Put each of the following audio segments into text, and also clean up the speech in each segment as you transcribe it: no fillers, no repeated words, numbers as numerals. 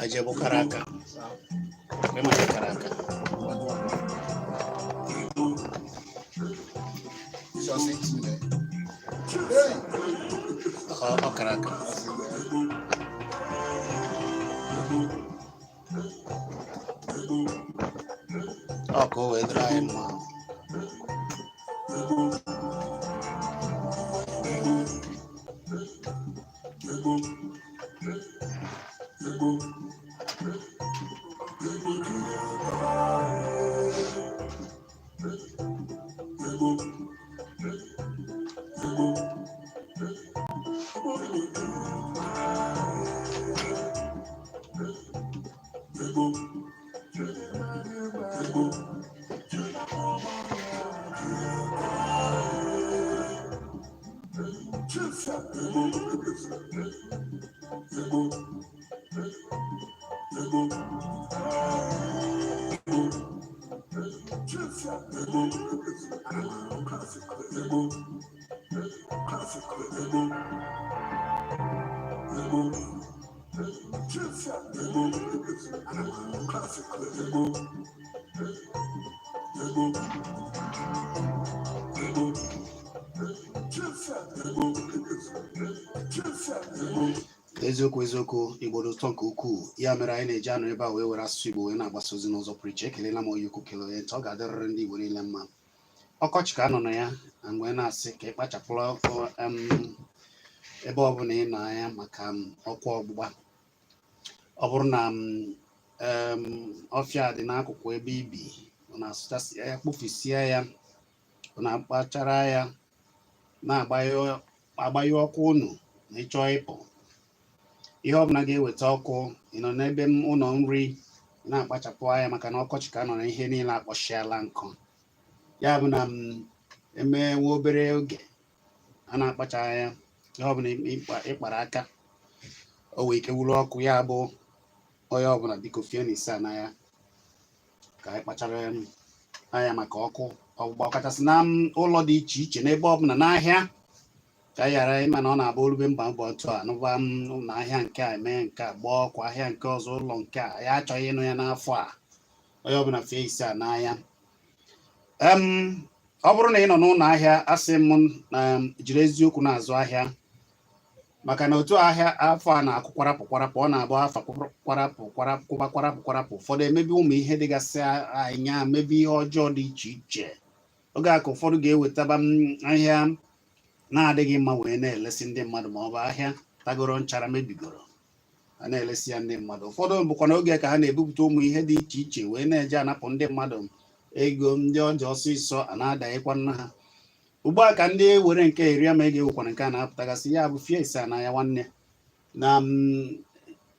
Aje Bukaraka. Kema Karaka. Oh, Karaka. Oh, go with dry mom. Eziokwu Igbo dị ụtọ nke ukwuu ya mere anyị na-eji anụ ebe a wee were asụsụ Igbo wee na-agbasa ozi n'ụzọ pụrụ iche. Ekelela m onye ukwu kele onye ntị, ọ ga-adịrịrị ndị Igbo niile mma. Ọkọchị ka anọ na ya na mgbe na-asị ka ị kpachapụrụ ebe ọ bụla ị nọ anya maka ọkwa ọgbụgba. Ọ bụrụ na ọfịa dị n'akụkụ ebe ibi na-asụchasị ya, kpụfisia ya, na-akpachara ya, na-agbanye ọkụ unu na ịchọọ ịpụ. Ihe ọbụla ga-eweta ọkụ, ị nọ n'ebe ụlọ nri na-akpachapụ anya maka na ọkọchị ka nọ na ihe niile akpọchiala nkụ. Ya bụ na emewe obere oge a na-akpacha anya, ihe ọbụla ịkpara aka o wee ike wuru ọkụ. Ya bụ onye ọbụla biko fie na ise na ya ka anyị kpachara anya maka ọkụ ọgbụgba, ọkachasị na ụlọ dị iche iche n'ebe ọbụla n'ahịa, ka anyị ghara ịma na ọ na-abụ orube mba mbọ otu a nụba na ahịa nke a eme nke a gbaa ọkụ, ahịa nke ọzọ ụlọ nke a ya achọghị ịnụ ya n'afọ a. Onye ọbụla fie ise a n'anya. Ọ bụrụ na ị nọ n'ụlọ ahịa, asị m na jiri eziokwu na-azụ ahịa, maka na otu ahịa afọ a na-akụ kwarapụ ọ na-abụ afa kwarapụ ụfọdụ emebi ụmụ ihe dịgasị anya, mebi ihe ọjọọ dị iche iche. Oge a ka ụfọdụ ga-ewetaba ahịa na-adịghị mma wee na-elesi ndị mmadụ, ma ọ bụ ahịa tagoro nchara mebigoro a na-elesi ya ndị mmadụ. Ụfọdụ bụkwa n'oge ka ha na-ebupụta ụmụ ihe dị iche iche wee na-eje anapụ ndị mmadụ ego ndị ọjọọ ọsịsọ a na-adaghịkwa nna ha. Ugbu a ka ndị were nke eri ama ego ewekwana nke a na-apụtagasị. Ya bụ fie ise na ya nwanne na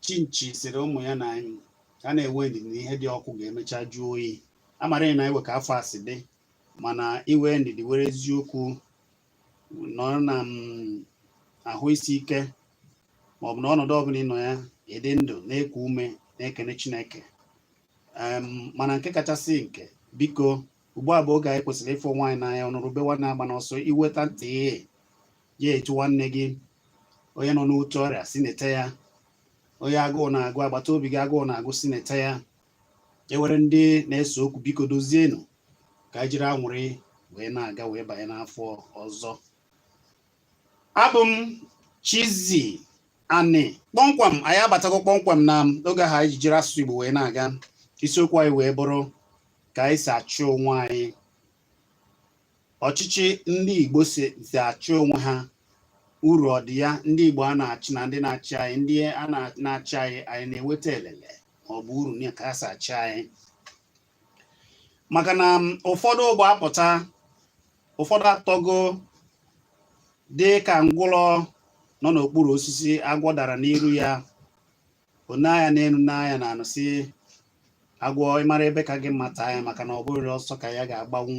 chinchi sịrị ụmụ ya na a na-enwe ndidi na ihe dị ọkụ ga-emecha jụọ oyi. Amara na ewe ka afọ asị dị, mana iwe ndidi were eziokwu nọ na ahụ isi ike maọbụ na ọnọdụ ọbụla ịnọ ya ịdị ndụ na-eku ume na-ekene Chineke. Mana nke kachasị nke, biko ugbu a bụ oge anyị kwesịrị ịfụ nwaanyị n'anya. Ọnụrụbe nwanne agba n'ọsọ iweta ntị ya etu nwanne gị onye nọ n'otu ọrịa si nete ya, onye agụụ na-agụ, agbata obi gị agụụ na-agụ si nete ya. Ewere ndị na-ese okwu, biko dozienụ ka anyị jiri anwụrị wee na-aga wee banye n'afọ ọzọ. Abụ m Chizi Ani kpọmkwem. Anyị abatago kpọmkwem na oge ha anyị jiri asụsụ Igbo wee na-aga. Isiokwu anyị wee bụrụ ka anyị si achị onwe anyị. Ọchịchị ndị Igbo si achị onwe ha, uru ọ dị ya? Ndị Igbo a na-achị na ndị na-achị anyị, ndị a na-achị anyị na-enweta elele ma ọ bụ uru na ka ha si achị anyị? Maka na ụfọdụ ụgbọ apụta, ụfọdụ atọgo dị ka ngwụlọ nọ n'okpuru osisi, agwọ dara n'iru ya, onaya n'elu n'anya na anụsị agwọ ịmara ebe ka gị mata anya, maka na ọ bụghị ọsọ ka ya ga-agbanwu.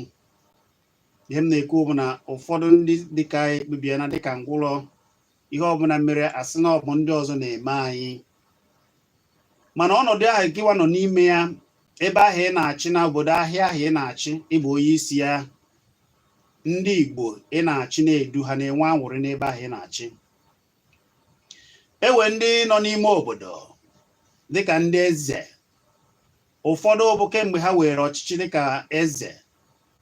Ihe m na-ekwu bụ na ụfọdụ ndị dịka ekpebie na dịka ngwụlọ, ihe ọbụla mere asị na ọ bụ ndị ọzọ na-eme anyị. Mana ọnọdụ ahụ gịwa nọ n'ime ya, ebe ahụ ị na-achị, na obodo ahịa ahụ ị na-achị, ịbụ onye isi ya, ndị Igbo ị na-achị na-edu ha, na-enwe anwụrị n'ebe ahụ ị na-achị. ewe ndị nọ n'ime obodo dịka ndị eze. Ụfọdụ bụ kemgbe ha were ọchịchị dịka eze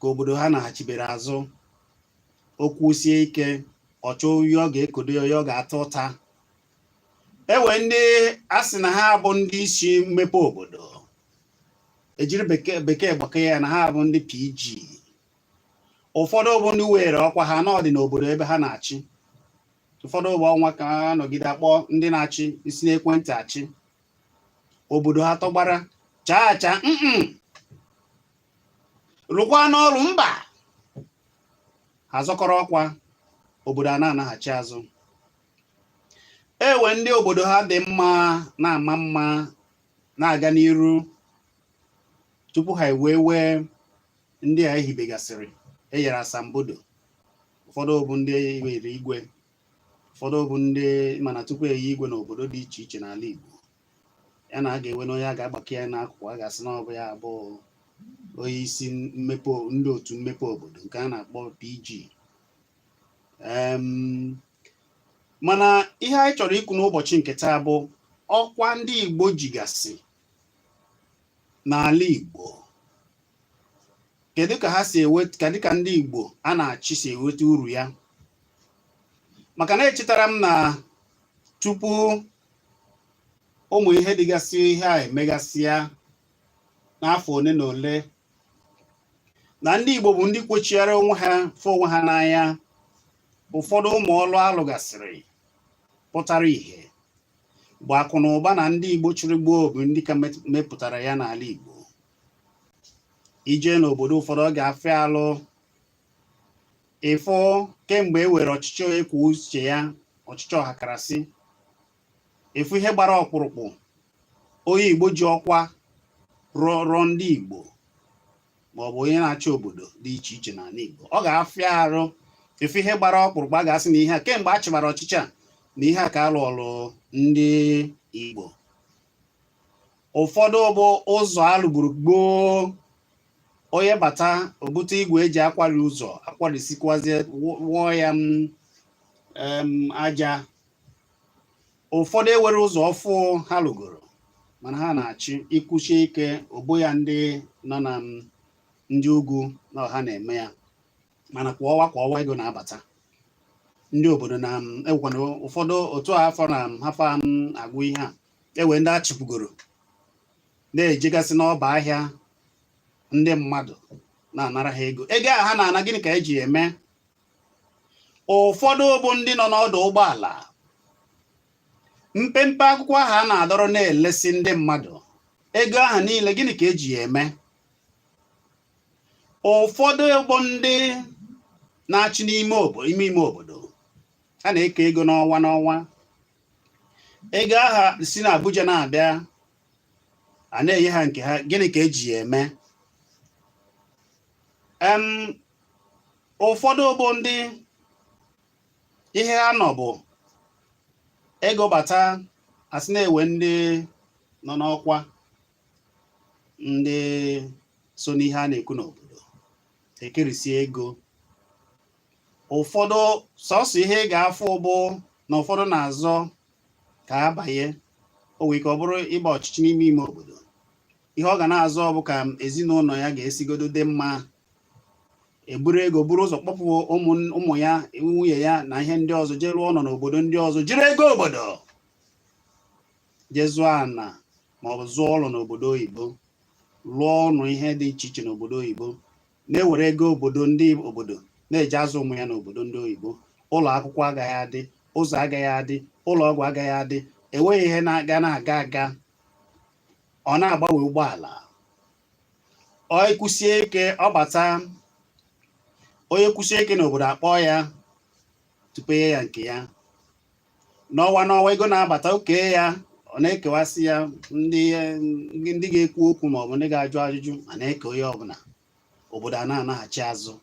ka obodo ha naghachibere azụ, okwu sie ike, ọchọ oyi ọ ga-ekodo ya, ọ ga-ata ụta. Ewe ndị a sị na ha bụ ndị isi mmepe obodo, ejiri bekee gbakee ya na ha bụ ndị PG. Ụfọdụ bụ ndị were ọkwa ha n'ọdị n'obodo ebe ha na-achị. Ụfọdụ bụ ọnwa ka ha nọgide akpọ ndị na-achị isi n'ekwentị achị, obodo ha tọgbara chacha rụkwa n'ọrụ mba, ha zọkọrọ ọkwa, obodo a na-anaghachi azụ. Ewe ndị obodo ha dị mma, na-ama mma, na-aga n'iru, tupu ha wee ndị a ehibegasịrị, enyere asambodo. Ụfọdụ bụ ndị were igwe, ụfọdụ bụ ndị mana tupu eyi igwe n'obodo dị iche iche n'ala Igbo, ya na a ga-enwe na onye a ga-agbakọ ya n'akụkụ, a ga-asị na ọ bụ ya bụ onye isi mmepe, ndị otu mmepe obodo nke a na-akpọ PG. Mana ihe anyị chọrọ ikwu n'ụbọchị nke taa bụ ọkwa ndị Igbo jigasị n'ala Igbo. Kedu ka ha si eweta, kedu ka ndị Igbo a na-achị si eweta uru ya? Maka na echetara m na tupu ụmụ ihe dịgasị ihe a emegasịa n'afọ ole na ole, na ndị Igbo bụ ndị kwochiara onwe ha fụ onwe ha n'anya. Ụfọdụ ụmụ ọlụ alụgasịrị pụtara ihe bụ akụ na ụba na ndị Igbo chịrị gboo bụ ndị ka mepụtara ya n'ala Igbo. Ije n'obodo ụfọdụ ọ ga-afịa alụ ịfụ kemgbe e were ọchịchị onye kwuo uche ya, ọchịchị ọhakarasị, ịfụ ihe gbara ọkpụrụkpụ onye Igbo ji ọkwa rụọ ndị Igbo maọbụ onye na-achị obodo dị iche iche n'ala Igbo. Ọ ga-afịa arụ ịfụ ihe gbara ọkpụrụkpụ, a ga-asị na ihe a kemgbe a chịbara ọchịchị a na ihe a ka alụ ọlụ ndị Igbo. Ụfọdụ bụ ụzọ alụgburu gboo, onye bata obute igwe eji akwari ụzọ, akwarisikwazie wụọ ya aja. Ụfọdụ ewere ụzọ ọfụ ha lụgoro, mana ha na-achị ikwuchi ike ogbo ya ndị nọ na ndị ugwu na ọha na-eme ya, mana kwa ọnwa ego na-abata ndị obodo na egwukwana. Ụfọdụ otu afọ na hafa agwụ ihe a, ewe ndị achịpụgoro na-ejegasị n'ọba ahịa ndị mmadụ na-anara ha ego a ha na-ana. Gịnị ka eji eme? Ụfọdụ bụ ndị nọ n'ọdụ ụgbọala, mpempe akwụkwọ ahụ a na-adọrọ na-elesi ndị mmadụ ego ahụ niile, gịnị ka eji eme? Ụfọdụ bụ ndị na-achị n'ime obodo, a na-eke ego n'ọnwa, ego aha si na Abuja na-abịa, a na-enye ha nke ha, gịnị ka eji eme? Ụfọdụ bụ ndị ihe ha nọ bụ ego bata, asị na-ewe ndị nọ n'ọkwa, ndị so n'ihe a na-ekwu n'obodo ekerisie ego. Ụfọdụ sọsọ ihe ị ga-afụ bụ na ụfọdụ na-azọ ka ha banye, o nwere ike ọ bụrụ ịgba ọchịchị n'ime ime obodo. Ihe ọ ga na-azọ bụ ka ezinụlọ ya ga-esigodo dị mma, eburu ego buru ụzọ kpọpụ ụmụ ya, nwunye ya na ihe ndị ọzọ, jee rụọ ọnọ n'obodo ndị ọzọ, jiri ego obodo jee zụọ ana maọbụ zụọ ụlọ n'obodo oyibo, lụọ ọnụ ihe dị iche iche n'obodo oyibo, na-ewere ego obodo ndị obodo na-eje azụ ụmụ ya n'obodo ndị oyibo. Ụlọ akwụkwọ agaghị adị, ụzọ agaghị adị, ụlọ ọgwụ agaghị adị, enweghị ihe na-aga, ọ na-agbanwe ụgbọala. Ọ kwụsie ike, ọ bata, onye kwụsie ike n'obodo akpọ ya tupu ya nke ya. N'ọnwa ego na-abata, oke ya, ọ na-ekewasị ya ndị ga-ekwu okwu maọbụ ndị ga-ajụ ajụjụ, ma na-eke onye ọbụla, obodo a na-anaghachi azụ.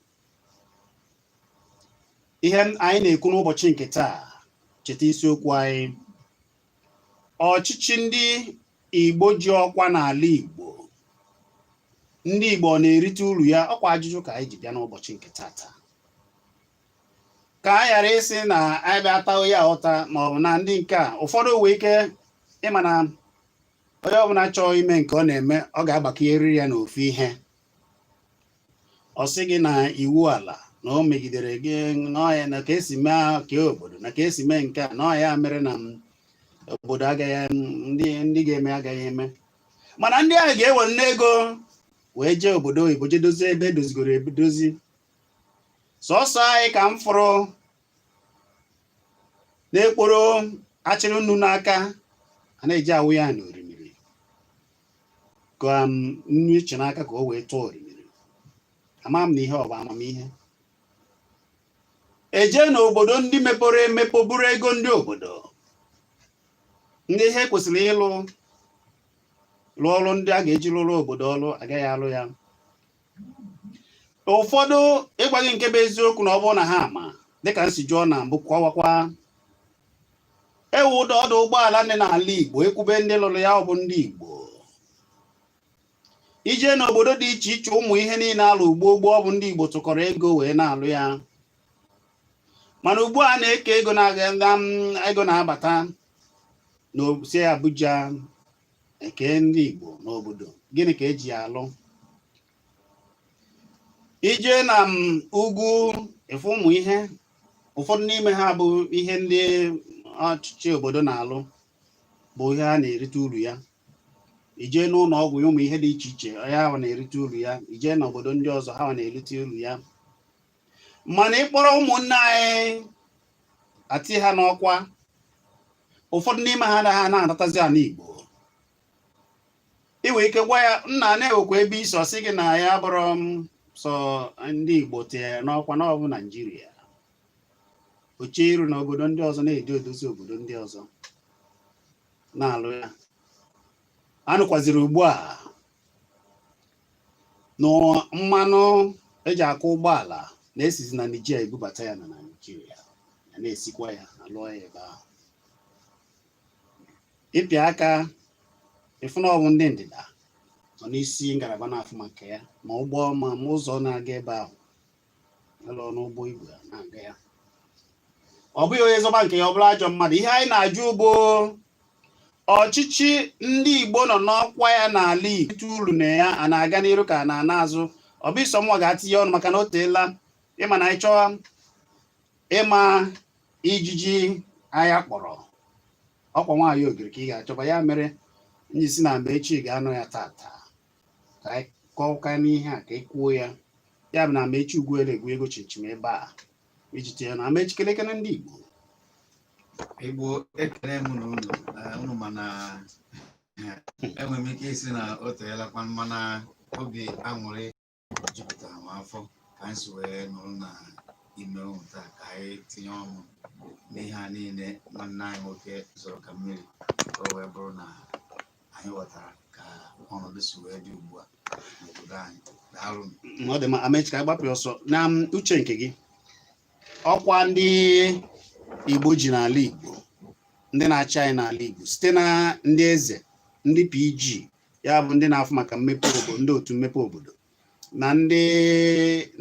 Ihe anyị na-ekwu n'ụbọchị nke taa, cheta isiokwu anyị: ọchịchị ndị Igbo ji ọkwa n'ala Igbo. Ndị Igbo ọ na-erite uru ya? Ọkwa ajụjụ ka anyị ji bịa n'ụbọchị nke taa. ka a ghara ịsị na anyị bịa taa ya ụta ma ọ bụ na ndị nke a ụfọdụ wee ike ịma na onye ọbụla chọọ ime nke ọ na-eme ọ ga-agbakere ya n'ofu ihe ọ sị gị na iwu ala na o megidere gị n'ọya na ka esi mee ka obodo na ka esi mee nke a n'ọya mere na obodo agaghị ndị ga-eme agaghị eme mana ndị ahụ ga-ewere n'ego wee jee obodo oyibo jee dozie ebe edozigoro edozi sọsọ anyị ka m fụrụ na-ekporo achịrị nnu n'aka a na-eji awụ ya n'orimiri ka nnu iche n'aka ka o wee tụọ orimiri ama m na ihe ọ bụ amamihe eje n'obodo ndị mepere emepe buru ego ndị obodo ndị ihe kwesịrị ịlụ ọrụ ndị a ga-eji lụrụ obodo ọrụ agaghị alụ ya ụfọdụ ịgwaghị nke bụ eziokwu na ọ bụrụ na ha ama dịka nsi jụọ na mbụ kọwakwa ewu ọdụ ụgbọala dị n'ala Igbo ekwube ndị lụrụ ya ọ bụ ndị Igbo ije n'obodo dị iche iche ụmụ ihe niile alụ ugbo ọ bụ ndị Igbo tụkọrọ ego wee na-alụ ya mana ugbu a na-eke ego na-abata n'osi Abuja eke ndị Igbo n'obodo gịnị ka eji ya alụ ije na ugwu efu ụmụ ihe ụfọdụ n'ime ha bụ ihe ndị ọchịchị obodo na-alụ bụ ihe a na-erite uru ya ije n'ụlọ ọgwụ ụmụ ihe dị iche iche ya ha na-erite uru ya ije n'obodo ndị ọzọ ha na-erite uru ya mana ịkpọrọ ụmụnne anyị ati ha n'ọkwa ụfọdụ n'ime ha anaghị na-anatazi ala Igbo iwe ike gwa ya nna na-ewekwa ebe isi ọsị gị na ya bụrụ sọ ndị Igbo tinyere n'ọkwa na ọ bụ Naijiria oche iru na obodo ndị ọzọ na-edozi obodo ndị ọzọ na-alụ ya anụkwaziri ugbu a na mmanụ eji akụ ụgbọala na-esizi na Nigeria ebubata ya na Naijiria ya na-esikwa ya alụọ ya ebe ahụ ịpịa aka ịfụ na ọ bụ ndị ndịda nọ n'isi ngalaba na-afụ maka ya ma ụgbọ ma ụzọ na-aga ebe ahụ alụ n'ụgbọ igwe na-aga ya ọ bụghị onye zọba nke ya ọ bụla ajọ mmadụ ihe anyị na-ajụ ugbo ọchịchị ndị Igbo nọ n'ọkwa ya n'ala Igbo ite uru na ya a na-aga n'iru ka a na-ana azụ ọ bụ iso mwa ga-atinye ọnụ maka na o teela ịma na anyị chọọ ịma ijiji ahịa kpọrọ ọkwa nwaanyị ogiri ka ị ga-achọba ya mere ndị si na mgbe echi ga-anọ ya tata ka anyị kọọka n'ihe a ka ị kwuo ya ya bụ na mgbe echi ugwu egwu ego chinchim ebe a iji tinye na amechi kelekele ndị Igbo ekele m na unu mana enwere m ike isi na o teelakwa mana obi aṅụrị jupụtara m afọ ka anyị si wee nụrụ na ime ụmụ taa ka anyị tinye ọnụ n'ihe a niile nwanne anyị nwoke zọrọ ka mmiri ka o wee bụrụ na anyị ghọtara ka ọnọdụ si wee dị ugbu a n'obodo anyị. Daalụ. Ọ dị ma amechi ka agbapụ ọsọ na uche nke gị ọkwa ndị Igbo ji n'ala Igbo ndị na-achị anyị n'ala Igbo site na ndị eze ndị PG ya bụ ndị na-afụ maka mmepe obodo ndị otu mmepe obodo na ndị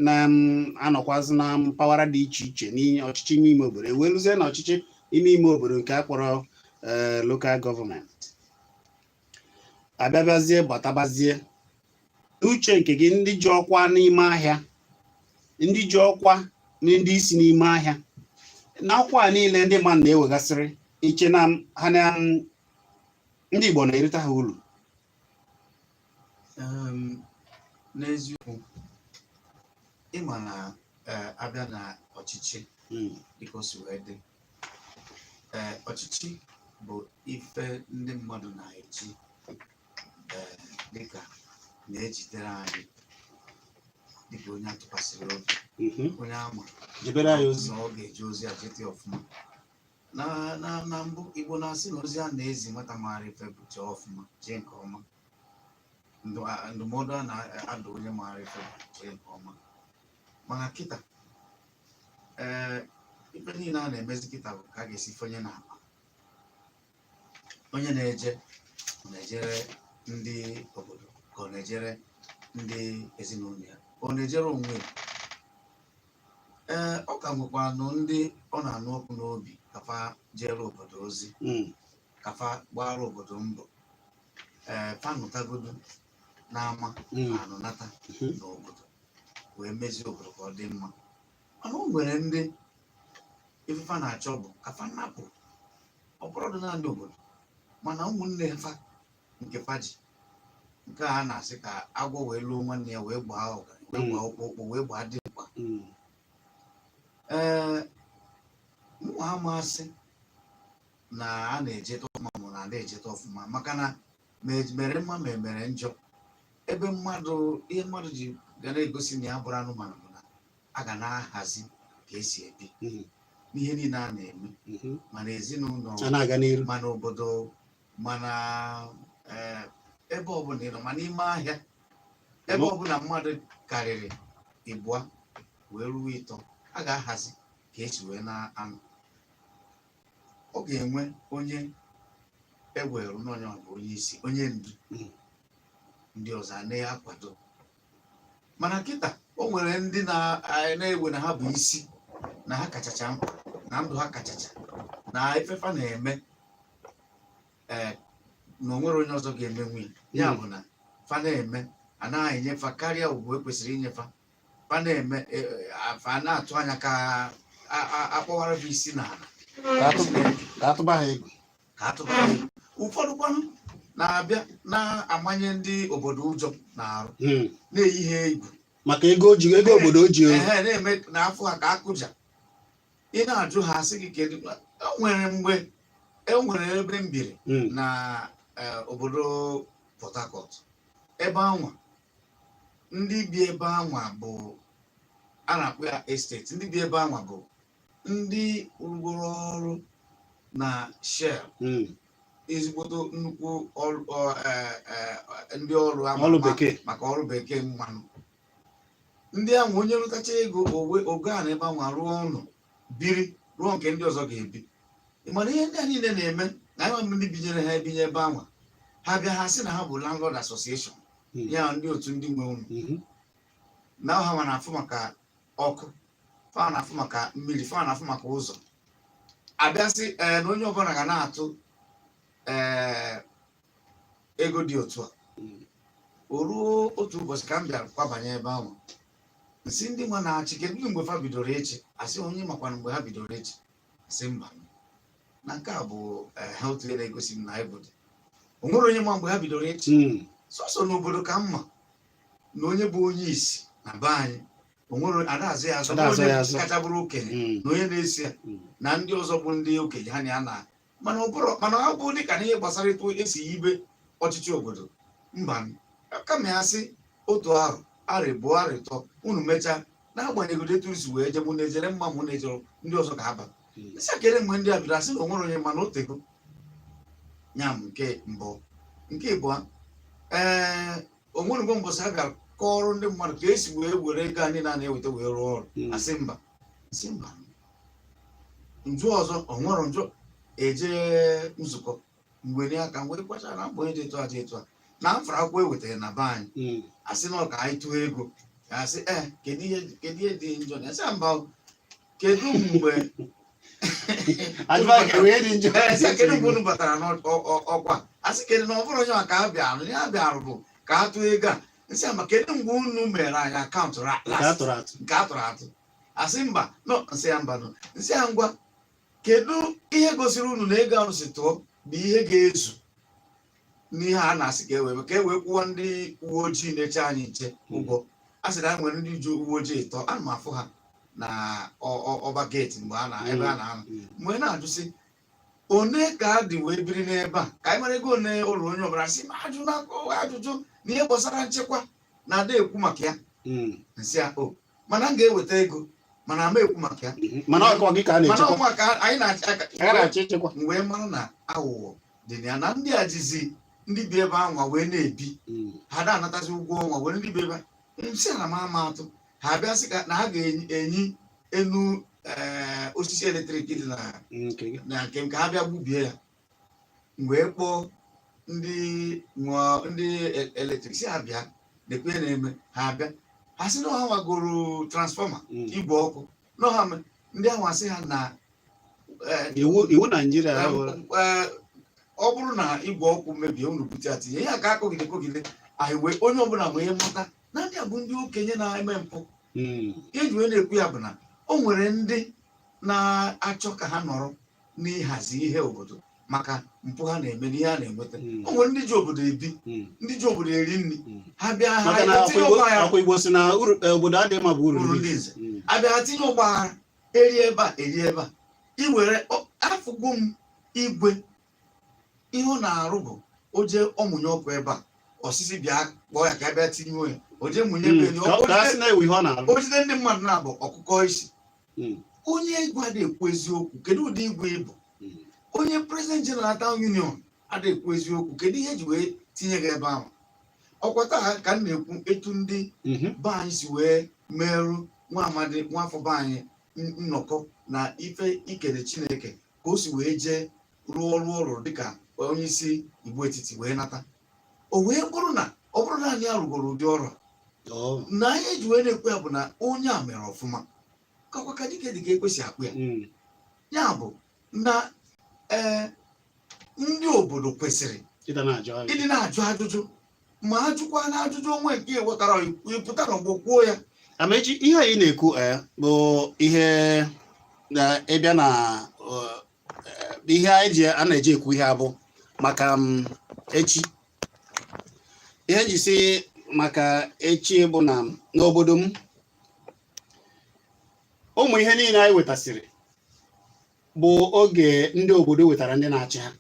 na-anọkwazị na mpaghara dị iche iche n'ọchịchị ime obodo eweluzie na ọchịchị ime obodo nke a kpọrọ local gọọmenti abịabazie gbatabazie uche nke gị ndị ji ọkwa n'ime ahịa ndị ji ọkwa ndị isi n'ime ahịa na ọkwa niile ndị mmadụ na-ewegasịrị iche na ha na ndị Igbo na-erita ha uru n'eziokwu ịma na abịa na ọchịchị dịka o si wee dị ọchịchị bụ ife ndị mmadụ na-eji dịka na-ejidere anyị dịka onye atụkwasịrị obi onye ama jebere anyị ozi na ọ ga-eji ozi ajete ọfụma na mbụ Igbo na-asị na ozi a na-ezi nwata maara ife bụ jee ọfụma jee nke ọma ndụmọdụ a na-adụ onye maara ife jee nke ọma mana kịta ife niile a na-emezi kịta bụ ka a ga-esi fenye n'akpa onye na-ejere ndị obodo ka ọ na-ejere ndị ezinụlọ ya ọ na-ejere onwe ya ọ ka nwekwa nụ ndị ọ na-anụ ọkụ n'obi kafa jere obodo ozi kafa gbara obodo mbọ fanụtagodo n'ama anụnata n'obodo wee mezie obodo ka ọ dị mma. Mana o nwere ndị ifefa na-achọ bụ kafa nnapụ ọ bụrụ naanị obodo mana ụmụnne fa nke faji nke a na-asị ka agwọ wee lụọ nwanne ya wee gbaa ọga wee gbaa ọkpụkpụ wee gbaa dimkpa. Mụnwa amasị na a na-ejeta ọfụma ma na ada ejeta ọfụma maka na ma mere mma ma emere njọ ebe ihe mmadụ ji ga na-egosi na ya bụrụ anụmanụ bụ na a ga na-ahazi ka esi ebi n'ihe niile a na-eme mana ezinụlọ mana obodo mana ebe ọbụla ịnọ ma n'ime ahịa ebe ọbụla mmadụ karịrị ịbụa wee ruo ịtọ a ga-ahazi ka esi wee na-anọ. Ọ ga-enwe onye eweru n'onye ọ bụ onye isi onye ndu ndị ọzọ a na-akwado. Mana kịta o nwere ndị na-ewe na ha bụ isi na ha kachacha mkpa na ndụ ha kachacha na ifefa na-eme na o nwere onye ọzọ ga-eme nwunye ya bụ na fa na-eme anaghị enyefa karịa ugwu ekwesịrị inyefa fa na-eme fa na-atụ anya ka akpọwara bụ isi n'ala ka atụba ha ego. Ụfọdụ kwanụ na-abịa na-amanye ndị obodo ụjọ na-arụ na-eyi ha egwu maka ego obodo o ji na-eme n'afọ ha ka akụja. Ị na-ajụ ha asị gị kedu enwere ebe m biri na obodo Port Harcourt ebe anwa ndị bi ebe anwa bụ a na-akpọ ya estate. Ndị bi ebe anwa bụ ndị rụgoro ọrụ na Shell ezigboto nnukwu ndị ọrụ maka ọrụ bekee mmanụ. Ndị ahụ onye rụtacha ego ogo a na ebe anwa rụọ ụlọ biri rụọ nke ndị ọzọ ga-ebi. Mana ihe ndị a niile na-eme na ịma ndị binyere ha ebinye ebe anwa ha bịa ha sị na ha bụ landlord association ya ndị otu ndị nwe ụlọ na ha ma na-afụ maka ọkụ fa na-afụ maka mmiri fa na-afụ maka ụzọ abịasị na onye ọbụla ga na-atụ ego dị otu a. O ruo otu ụbọchị ka m bịara kwabanye ebe ahụ nsị ndị nwa na-achị kedu mgbe fa bidoro echi asị onye makwana mgbe ha bidoro echi asị mba na nke a bụ health na-egosi m na ebode o nwere onye ma mgbe ha bidoro echi sọsọ n'obodo ka mma na onye bụ onye isi na be anyị o nwere ada-azụ ya azụ onye kacha bụrụ okenye na onye na-esi ya na ndị ọzọ bụ ndị okenye ha na ya na mana ọ bụ dịka n'ihe gbasara etu esi ibe ọchịchị obodo mba kama ya sị otu arụ arịbụọ arịtọ unu mechaa na-agbanyeghị etu isi wee je mụ na-ejere mma mụ na-ejere ndị ọzọ ka aba isi akere mgbe ndị a bidoro asị na o nwere onye mana o tego nya m nke mbụ. Nke ịbụọ o nwere mgbe mbọsị a bịara kọọrọ ndị mmadụ ka esi wee were ego anyị na-eweta wee rụọ ọrụ asị mba njụ ọzọ o nwere njụ eje nzukọ mgbe n'aka wee kwachara na mgbe dị etu a dị etu a na mfara akwụkwọ ewetara na be anyị asị na ọka anyị tụọ ego asị kedu ihe dị njọ na asị mba kedu mgbe kedu mgbe unu batara n'ọkwa asị kedu na ọ bụrụ onye maka a bịarụ ya bịarụ bụ ka a tụọ ego a nsị ma kedu mgbe unu mere anyị akaụntụ nke atụrụ atụ asị mba nọ nsị ya mba nọ nsị ya ngwa kedu ihe gosiri unu na ego ahụ si tụọ bụ ihe ga-ezu n'ihe a na-asị ka e wee kwụọ ndị uwe ojii na-eche anyị nche ụgwọ a sị na anyị nwere ndị ji uwe ojii ịtọ ana m afụ ha na ọba geeti mgbe ebe a na-anọ mgbe na-ajụsị one ka a dị wee biri n'ebe a ka anyị mara ego one ụlọ onye ọbụla sị ma ajụjụ na ihe gbasara nchekwa na-ada ekwu maka ya nsị ya mana m ga-eweta ego mana ama ekwu maka ya mana ọkwa ka anyị na-achị ịchekwa mgbe mara na aghụghọ dị na ya na ndị a jizi ndị bi ebe anwa wee na-ebi ha da-anatazi ụgwọ ọnwa were ndị bi ebe nsị na m ama atụ ha bịa sị ka na ha ga-enyi enu osisi eletrik dị na nke m ka ha bịa gbubie ya mgbe kpọọ ndị eletrik si ha bịa nekwe na-eme ha bịa ha sị na ha nwagoro transfọma igwe ọkụ na ha ndị ahụ asị ha na iwu Naijiria ọ bụrụ na igwe ọkụ mebie unu bute ya tinye ya ka akọgide kọgide anyị wee onye ọbụla wee mụta na ndị a bụ ndị okenye na-eme mpụ. Eji wee na-ekwu ya bụ na o nwere ndị na-achọ ka ha nọrọ n'ịhazi ihe obodo maka mpụ ha na-eme n'ihe ha na-enweta. O nwere ndị ji obodo ebi, ndị ji obodo eri nri, ha bịa ha akwa Igbo si na obodo adịghị ma bụ uru ndị nze abịa ha tinye ụgbọghara eri ebe a eri ebe a. Iwere afụgo m igwe ihe ọ na-arụ bụ o jee ọmụnye ọkụ ebe a osisi bịa kpọọ ya ka bịa tinye onye o jee mụnye ebe o jide ndị mmadụ na-abụ ọkụkọ isi. Onye igwe adịghị ekwu eziokwu, kedu ụdị igwe ịbụ? Onye president general town union adịghị ekwu eziokwu, kedu ihe eji wee tinye gị ebe ahụ? Ọkwata ha ka m na-ekwu etu ndị be anyị si wee merụ nwa amadi nwafọ be anyị nnọkọ na ife ikele Chineke ka o si wee jee rụọ ọrụ ọrụ dịka onye isi Igbo etiti wee nata. O wee bụrụ na ọ bụrụ na anyị arụgoro ụdị ọrụ na anyị eji wee na-ekwu ya bụ na onye a mere ọfụma kakwa ka dike dịka ekwesị akpụ ya. Ya bụ na ndị obodo kwesịrị ịdị na-ajụ ajụjụ, ma ajụkwa na ajụjụ onwe nke ewetara ịpụta n'ọgbọ kwuo ya. Amaechi, ihe anyị na-ekwu bụ ihe ịbịa na ihe anyị a na-eji ekwu ihe abụ maka echi. Ihe ji si maka echi bụ na n'obodo m ụmụ ihe niile anyị wetasịrị bụ oge ndị obodo wetara ndị na-achị ha.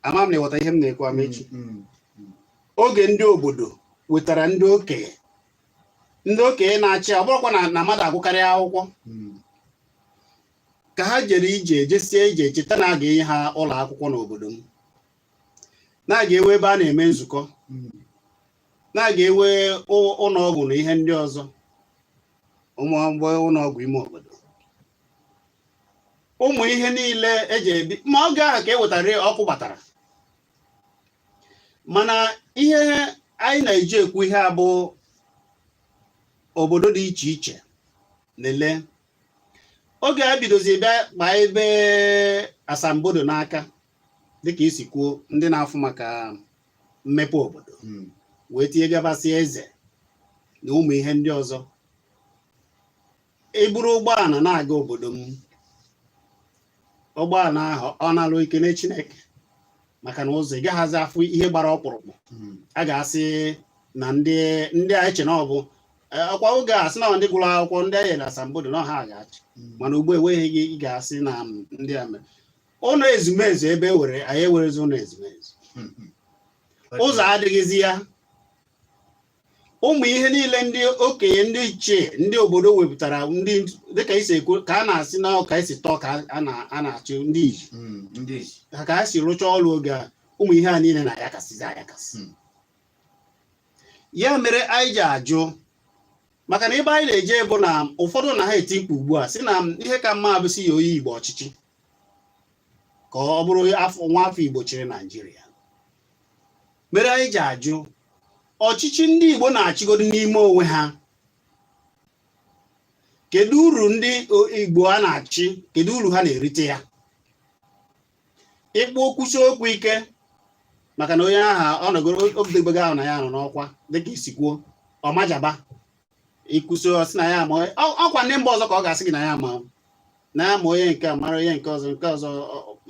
Ama m na-eweta ihe m na-ekwu, Amaechi. Oge ndị obodo wetara ndị okenye na-achị, ọ bụrụkwa na mmadụ agụkarị akwụkwọ ka ha jere ije jesie ije cheta na aga enye ha ụlọ akwụkwọ n'obodo m, na-aga ewe ebe a na-eme nzukọ, na-aga ewe ụlọ ọgwụ na ihe ndị ọzọ, ụlọ ọgwụ ime obodo, ụmụ ihe niile eji ebi. Ma oge ahụ ka e wetara ọkụ batara. Mana ihe anyị na-eji ekwu ihe a bụ obodo dị iche iche lelee oge a bidozi bịa gbaa ebe asambodo n'aka dịka isi kwuo, ndị na-afụ maka mmepe obodo wee tinye gabasị eze na ụmụ ihe ndị ọzọ. Eburu ụgbọala na-aga obodo m, ụgbọala ahụ ọ na-alụ ikene Chineke maka na ụzọ ị gaghazi afụ ihe gbara ọkpụrụkpụ. A ga-asị na ndị a eche na ọ bụ ọkwa oge a sị na ndị gụrụ akwụkwọ ndị a nyere asambodo na ha ga-achị, mana ugbu enweghị gị ị ga-asị na ndị a mere ụlọ ezumezu ebe anyị ewerezi ụlọ ezumezu, ụzọ adịghịzi ya. Ụmụ ihe niile ndị okenye ndị ichie ndị obodo wepụtara ndị dịka isi ekwu ka a na-asị na ọka isi tọọ ka a na-achị ndị iji ka a si rụchaa ọrụ oge a, ụmụ ihe a niile na ayakasịzi ayakasị. Ya mere anyị ji ajụ, maka na ebe anyị na-eje bụ na ụfọdụ na ha eti mkpu ugbu a sị na ihe ka mma abụsị ya onye Igbo ọchịchị ka ọ bụrụ nwa afọ Igbo chịrị Naijiria. Mere anyị ji ajụ, ọchịchị ndị Igbo na-achịgodo n'ime onwe ha, kedu uru ndị Igbo a na-achị, kedu uru ha na-erite ya? Ịkpọ okwusi okwu ike maka na onye aha ọ nọgoro obidobego ahụ na ya nọ n'ọkwa dịka isi kwuo, ọmajaba ikwusi ọsị na ya ama ọkwa ndị mba ọzọ ka ọ ga-asị gị na ya ama onye nke a mara onye nke ọzọ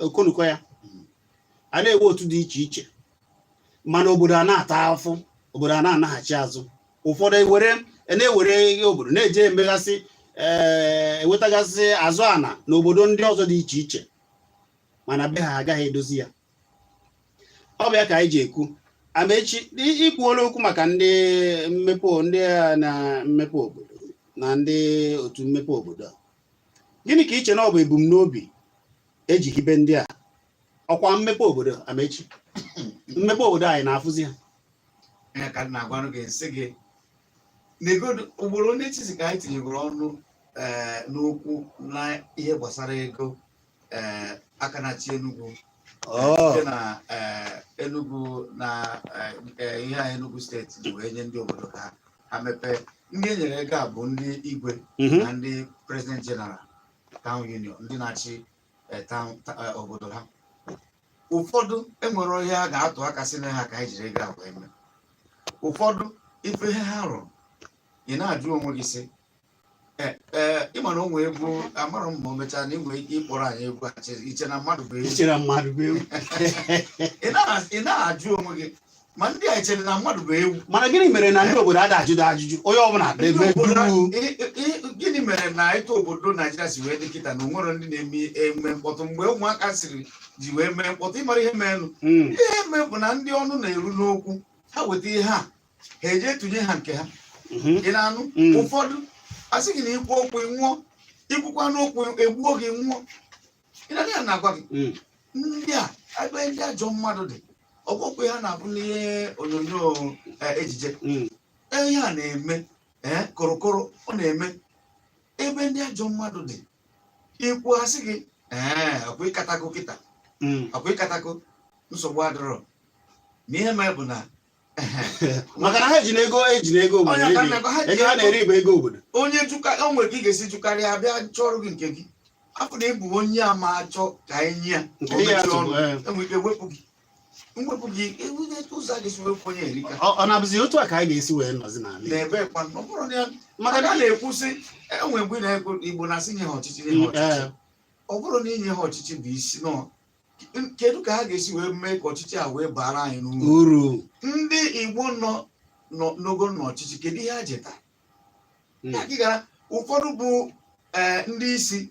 okonuko ya. A na-ewe otu dị iche iche, mana obodo a na-ata afụ, obodo a na-anaghachi azụ. Ụfọdụ na-ewere ihe obodo na-eje emegasị ewetagasị azụ ana n'obodo ndị ọzọ dị iche iche, mana be ha agaghị edozi ya. Ọ bụ ya ka anyị ji ekwu, Amaechi, ikwuola okwu maka ndị na mmepe obodo na ndị otu mmepe obodo. Gịnị ka iche na ọ bụ ebumnobi eji hibe ndị a? Ọkwa mmepe obodo, Amaechi, mmepe obodo anyị na-afụzi ha. Ya ka na-agwanụ gị nsị gị n'egodo ugboro ndị chizi ka anyị tinyegoro ọnụ n'okwu na ihe gbasara ego aka na-achị Enugu site na Enugu na ihe a Enugu steeti ji wee nye ndị obodo ha amepe ndị e nyere ego a bụ ndị igwe na ndị president general town union ndị na-achị obodo ha. Ụfọdụ enwere ihe a ga-atụ aka sị na ha ka anyị jiri ego a wee mee. Ụfọdụ ife ihe ha rụrụ ị na-ajụ onwe gị sị ịma na o nwee egwu amara m ma o mechaa na ị nwere ike ịkpọrọ anyị egwu iche na mmadụ bụ ewu. Ị na-ajụ onwe gị ma ndị a echere na mmadụ bụ ewu. Mana gịnị mere na ndị obodo ada ajụdo ajụjụ onye ọbụla gịnị mere na etu obodo Naijiria si wee dị kịta na onwere ndị na-eme mkpọtụ mgbe ụmụaka siri ji wee mee mkpọtụ ịmara ihe meenụ ihe mee bụ na ndị ọnụ na-eru n'okwu ha weta ihe ha eje etunye ha nke ha. Ị na-anụ ụfọdụ asị gị na ikwu okwu nwụọ ikwukwa n'okwu egbuo gị nwụọ. Ị na-adị ya na-agwa gị ndị a ebe ndị ajọ mmadụ dị ọkpọkpụ ha na-abụ n'ihe onyonyo ejije ihe a na-eme korokoro ọ na-eme ebe ndị ajọ mmadụ dị ikwu asị gị ọkwa ịkatako kịta ọkwa ịkatako nsogbu adịrọ na ihe mee bụ na maka na ha ejina ego obodo ego ha na-eri bụ ego obodo. Onye o nwere ka ị ga-esi jụkarịa abịa chọrọ gị nke gị afọ na ịbụ onye a ma achọ ka anyị ya enwere ike wepụ gị ụzọ a ga-esi wepụ onye erika. Ọ na-abụzi otu a ka anyị ga-esi wee nọzi n'ala n'ebe ọ bụrụ na ya maka na a na-ekwusị enwe mgbe na-ekwu Igbo na-asị nye ha ọchịchị nye ha ọchịchị. Ọ bụrụ na inye ha ọchịchị bụ isi nọ kedu ka ha ga-esi wee mee ka ọchịchị a wee bara anyị n'uru? Ndị Igbo nọ n'ogo n'ọchịchị kedu ihe ha jetara? Gị gara ụfọdụ bụ ndị isi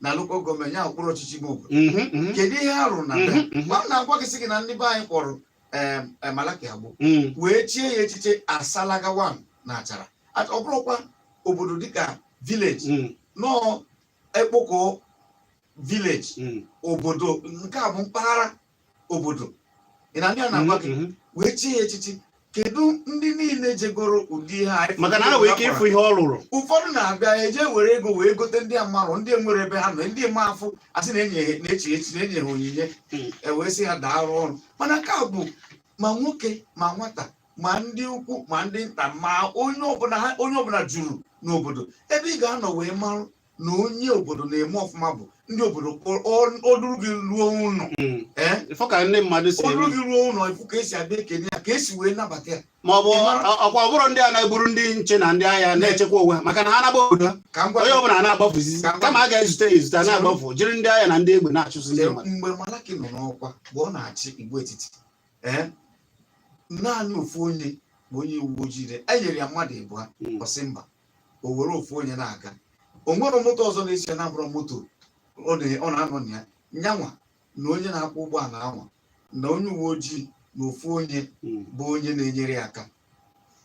na lokal gọọmenti ya okpuru ọchịchị ime obodo kedu ihe ha rụrụ na ma m na-agwa gị sị gị na ndị be anyị kpọrọ Malaki Agbo wee chie ya echiche Asalagawan na Achara. Ọ bụrụkwa obodo dịka vileji nọọ Ekpoko vileji obodo nke a bụ mpaghara obodo. Ị na ndị a na-agwa gị wee chie ya echichi. Kedu ndị niile jegoro ụdị ihe a maka na ha nwere ike ịfụ ihe ọ rụrụ? Ụfọdụ na-abịa eje were ego wee gote ndị amarụ ndị nwere ebe ha nọ ndị ma afụ asị na-echi echi na-enye ha onyinye wee sị ha daa arụ ọrụ. Mana nke a bụ ma nwoke ma nwata ma ndị ukwu ma ndị nta ma onye ọbụla juru n'obodo ebe ị ga-anọ wee marụ na onye obodo na-eme ọfụma bụ ndị obodo oduru gị ruo ụlọ ndị mmadụ si oduru gị ruo ụlọ ifu ka esi abịa ekene ya ka esi wee nabata ya. Ma ọ bụ ọkwa ọbụrụ ndị a na-eburu ndị nche na ndị agha na-echekwa onwe ha maka na ha na-agba obodo ha onye ọbụla na-agbafuzi kama a ga-ezute na-agbafu jiri ndị agha na ndị egbe na-achụsị ndị mmadụ. Mgbe Malaki nọ n'ọkwa mgbe ọ na-achị Igbo etiti naanị ofu onye bụ onye uwe ojii enyere ya mmadụ ịbụọ ọsị mba o were ofu onye na-aga. O nwere moto ọzọ na-esi ya na-abụrụ moto ọ na-anọ na ya nyanwa na onye na-akwụ ụgbọala anwa na onye uwe ojii na ofu onye bụ onye na-enyere ya aka.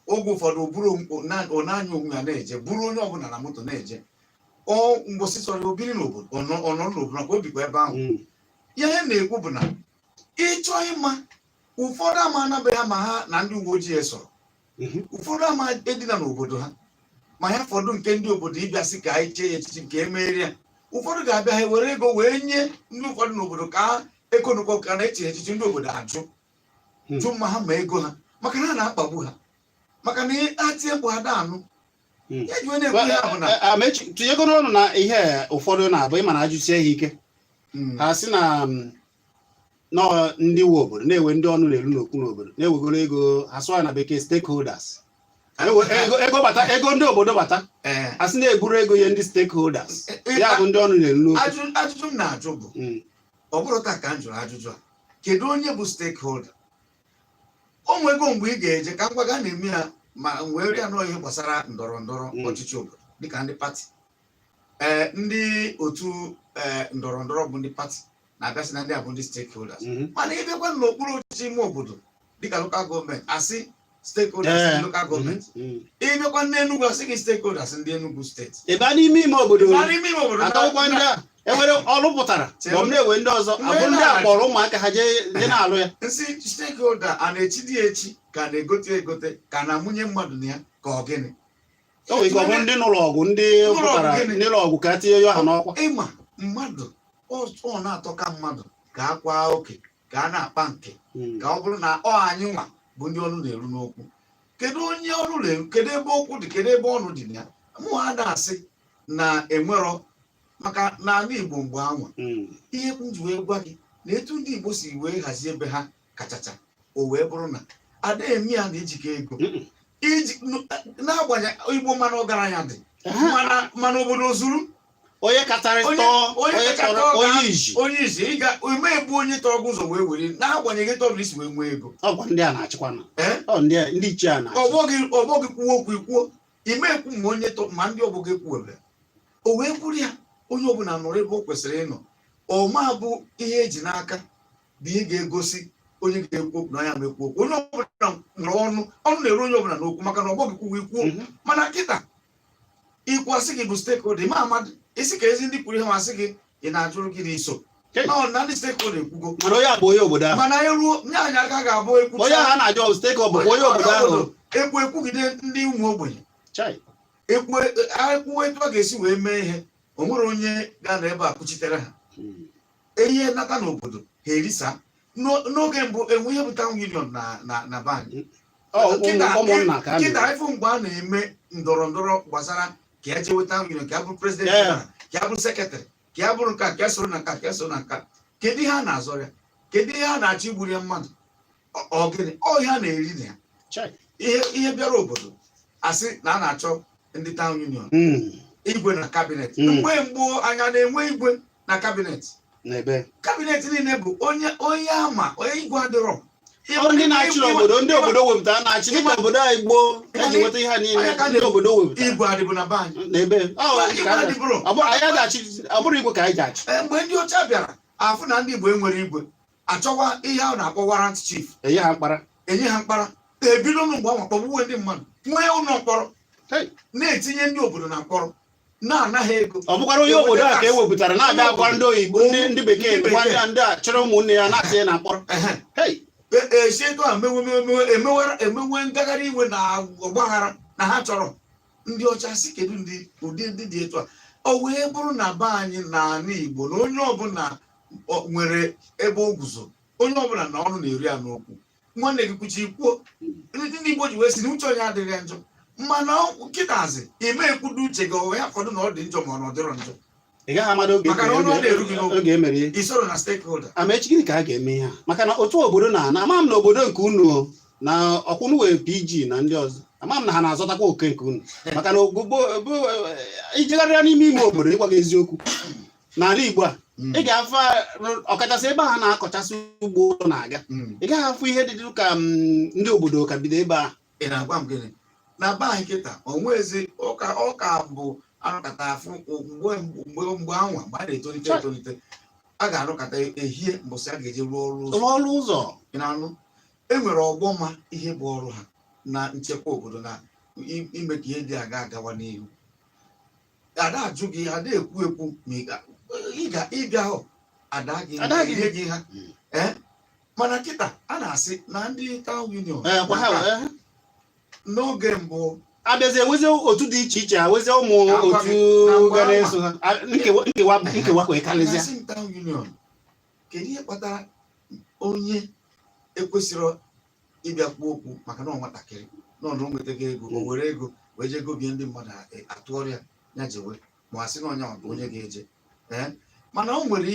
Oge ụfọdụ ọ na-anya onwe ya na-eje bụrụ onye ọbụla na moto na-eje mgbosi sọrọ obiri n'obodo ọ nọ n'obodo maka o bikwa ebe ahụ. Ihe na-ekwu bụ na ịchọ ịma ụfọdụ ama anabeghị ma ha na ndị uwe ojii sọrọ ụfọdụ ama edina n'obodo ha ma ya fọdụ nke ndị obodo ịbịa sị ka anyị chee ya echichi nke emerie ya. Ụfọdụ ga-abịa ha were ego wee nye ndị ụfọdụ n'obodo ka ekonụkọ ka na-eche echichi ndị obodo ajụ jụ mma ha ma ego ha maka na ha na-akpagbu ha maka na atie mkpu ha daanụ tinyego n'ọnụ na ihe ụfọdụ na-abụ ịma na ajụsie ha ike ha sị na ndị nwe obodo na-ewe ndị ọnụ na-eru n'okwu n'obodo na-ewegoro ego ha sụọ na bekee stakeholders ego ndị obodo bata a sị na-eburu ego ihe ndị stakeholders ya bụ ndị ọnụ na-eru n'okwu. Ajụjụ m na-ajụ bụ ọ bụrụ taa ka m jụrụ ajụjụ a kedu onye bụ stakeholder? O nwego mgbe ị ga-eje ka ngwa ga na-eme ya ma wee rịa n'ohi gbasara ndọrọ ndọrọ ọchịchị obodo dịka ndị pati ndị otu ndọrọ ndọrọ bụ ndị pati na-abịasị na ndị a bụ ndị stakeholders. Mana ịbịakwa n'okpuru ọchịchị ime obodo dịka lokal gọọmenti asị stakeholders local gọọmenti ịbịakwa n'Enugu asị gị stakeholders ndị Enugu steeti ebe n'ime ime obodo atọkwa ndị a enwere ọrụ pụtara ma ọ na-ewe ndị ọzọ abụ ndị a kpọrọ ụmụaka ha jee na-alụ ya. Nsị stakeholder a na-echi dị echi ka na-egote egote ka na-amụnye mmadụ na ya ka ọ gịnị o nwere ike ọ bụ ndị nụlọ ọgụ ndị pụtara ndị ụlọ ọgụ ka tinye ya ha n'ọkwa. Ịma mmadụ ọ na-atọ ka mmadụ ka akwa oke ka a na-akpa nke ka ọ bụrụ na anyị nwa bụ ndị ọnụ na-eru n'okwu kedu onye ọrụ le kedu ebe okwu dị kedu ebe ọnụ dị ya mụ ha na-asị na enwerọ maka na ala Igbo mgbe anwa ihe m ji wee gwa gị na etu ndị Igbo si wee hazie ebe ha kachacha o wee bụrụ na ada eme ya na ejikọ ego iji na-agbanye Igbo mana ọgaranya dị mana obodo zuru onye katarịtọ onye iji ịga ime ebu onye tọrọ gị ụzọ wee were na-agbanyeghị tọrọ isi wee nwee ego ọgwa ndị a na-achịkwa na ndị ichie a na-achị ọgbọ gị kwuo okwu ikwuo ime ekwu ma onye ma ndị ọgbọ gị kwuo o wee kwuru ya onye ọbụla nọrọ ebe o kwesịrị ịnọ ọma bụ ihe eji n'aka bụ ihe ga-egosi onye ga-ekwu okwu na ya mekwu okwu onye ọbụla nwere ọnụ na-eru onye ọbụla n'okwu maka na ọgbọ gị kwuo ikwuo mana kịta ikwu asị gị bụ stakeholder ma amadị isi ka ezi ndị kwuru ihe masị gị ị na-ajụrụ gị n'iso na ndị stakeholder ekwugo mana onye abụ onye obodo ahụ mana eruo nye anyị aka ga-abụ ekwu onye ahụ a na-ajụ stakeholder bụ onye obodo ahụ ekwugide ndị ụmụ ogbenye ekwu etu a ga-esi wee mee ihe o nwere onye ga na ebe a kwuchitere ha ihe nata n'obodo ha erisa n'oge mbụ enwe ihe bụ town union na banyị kịta ifu mgbe a na-eme ndọrọ ndọrọ gbasara ka ya jewe town union ka ya bụrụ president ka ya bụrụ sekretarị ka ya bụrụ nka ka ya soro na nka ka ya soro na nka kedu ihe a na-azọ ya kedu ihe a na-achọ igburu ya mmadụ ọgịnị ihe a na-eri na ya ihe bịara obodo asị na a na-achọ ndị town union igwe na kabinet mgbe mgbu anya na-enwe igwe na kabinet kabinet niile bụ onye ama onye igwe adịrọ ndị na-achị obodo ndị obodo wepụtara na-achị dịka obodo anyị gboo eji nweta ihe niile ndị obodo wepụtara igwe adịbụ na banyị n'ebe ọ bụrụ igwe ka anyị ji achị mgbe ndị ọcha bịara afụ na ndị Igbo enwere igwe achọwa ihe ahụ na-akpọ warrant chief enye ha mkpara ebido mgbe anwa kpọgbuwe ndị mmadụ nwee ụlọ mkpọrọ na-etinye ndị obodo na mkpọrọ na-anaghị ego ọ bụkwara onye obodo a ka e wepụtara na-abịa gwa ndị oyibo ndị bekee gwa ndị a chọrọ ụmụnne ya na-atị na mkpọrọ esi etu a emewe ngagharị iwe na ọgbaghara na ha chọrọ ndị ọcha si kedu ụdị ndị dị etu a o wee bụrụ na be anyị n'ala Igbo na onye ọbụla nwere ebe o guzo onye ọbụla na ọnụ na-eri ya n'okwu nwanne gị kwuchi kwuo ndị Igbo ji wee si na uche onye adịghị njọ mana nkịtazi ime ekwudo uche gị ya fọdụ na ọ dị njọ ma ọ dịrọ njọ ị gaghị amado oge emere isoro na stakeholder amaechi gịnị ka a ga-eme ihe maka na otu obodo na-ana ama m na obodo nke unu na ọkwụnụ wee PG na ndị ọzọ ama m na ha na-azọtakwa oke nke unu maka na ijegharịa n'ime ime obodo ịgwa gị eziokwu n'ala Igbo a ị ga-afụ ọkachasị ebe ha na-akọchasị ugbo ụlọ na-aga ị gaghị afụ ihe dị ka ndị obodo ka bido ebe a ị na-agwa m gịnị na be anyị kịta onwezi ọka bụ arụkata afụ mgbe anwa mgbe a na-etolite etolite a ga-arụkata ehihie mbọsị a ga-eji rụọ ọrụ ụzọ na-anụ enwere ọgbọ ma ihe bụ ọrụ ha na nchekwa obodo na ime ka ihe dị agawa n'ihu ada ajụ gị ada ekwu ma ịbịa hụ ada gị ha mana kịta a na-asị na ndị town union n'oge mbụ abịazi enwezi otu dị iche iche awezi ụmụ otu gara eso ha nkewa kwekarịzịa town union kedu ihe kpatara onye ekwesịrị ịbịa kwuo okwu maka na nwatakịrị n'ọnụ nwetago ego o were ego wee je gobie ndị mmadụ atụọrịa ya jewe ma asị na onye bụ onye ga-eje mana o nwere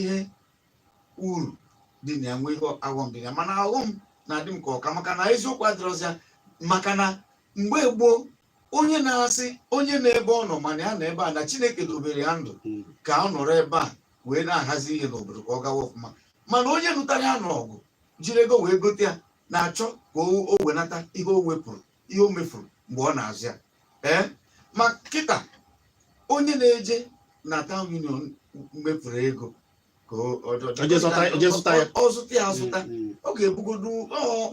ihe uru dị na ya nwee ihe aghọm dị ya mana aghọm na-adị m ka ọka maka na eziokwu adịrọzịa maka na mgbe gboo onye na-asị onye na-ebe ọ nọ mana ya na ebe a na Chineke dobere ya ndụ ka ọ nọrọ ebe a wee na-ahazi ihe n'obodo ka ọ gawa ọfụma mana onye nụtara ya n'ọgụ jiri ego wee gote ya na-achọ ka o wenata ihe o wepụrụ ihe o mefuru mgbe ọ na-azụ ya ma kịta onye na-eje na town union mefuru ego ka ọ zụta ya azụta ọ ga-ebugodu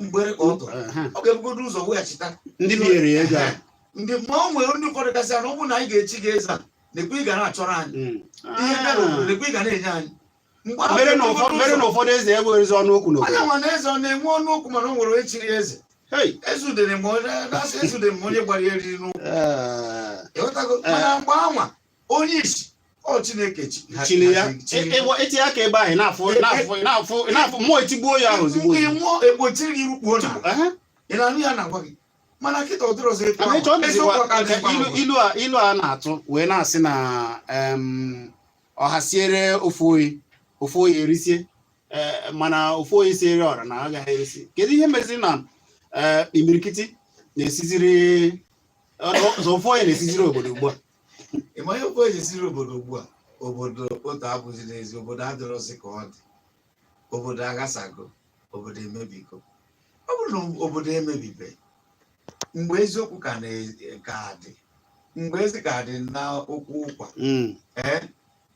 mgbere ka ọ tụrụ ọ ga-ebugodu ụzọ weghachita ndị biere ego ndị ma o nwere ndị ụfọdụ gasị na ọ bụrụ na anyị ga-echi gị eze a nekwe ị ga na-achọrọ anyị ihe bịara obodo nekwe ị ga na-enye anyị mere na ụfọdụ eze enweghịzi ọnụ okwu n'obodo anya nwa na eze ọ na-enwe ọnụ okwu mana o nwere echiri eze ezudere m onye gbara ya eriri n'ụkwụ ịghọtago mana mgbe anwa onye isi ọ Chineke chili ya etinye aka ebe ahụ na-afụ mmụọ etigbuo ya ahụ ozugbo mmụọ ekpochiri gị rukpuo na ị na-anụ ya na-agwa gị mana kịta ụdịrị ọzọ etu Ama ịchọ eziokwu aka dịzikwa ilu a na-atụ wee na-asị na ọha siere ofu oyi erisie mana ofu oyi siere ọra na agaghị erisi. Kedu ihe meziri na imirikiti na-esiziri ofu oyi na-esiziri obodo ugbu a? ịma ihe ofu oyi esiri obodo ugbu a obodo otu abụzi n'ezi obodo adịrọzi ka ọ dị obodo aghasago obodo emebigo ọ bụrụ na obodo emebibe mgbe eziokwu ka dị mgbe ezi ka dị na okwu ụkwa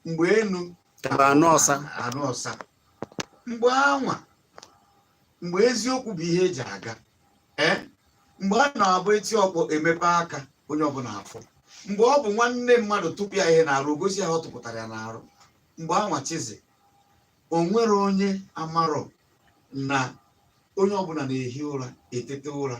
mgbe enu anụ ọsa mgbe anwa mgbe eziokwu bụ ihe eji aga mgbe a na-abụ eti ọkpọ emepe aka onye ọbụla afọ mgbe ọ bụ nwanne mmadụ tupu ya ihe na-arụ ogosi ya ọ tụpụtara ya n'arụ mgbe anwa chizi o nwere onye amarọ na onye ọbụla na-ehi ụra etete ụra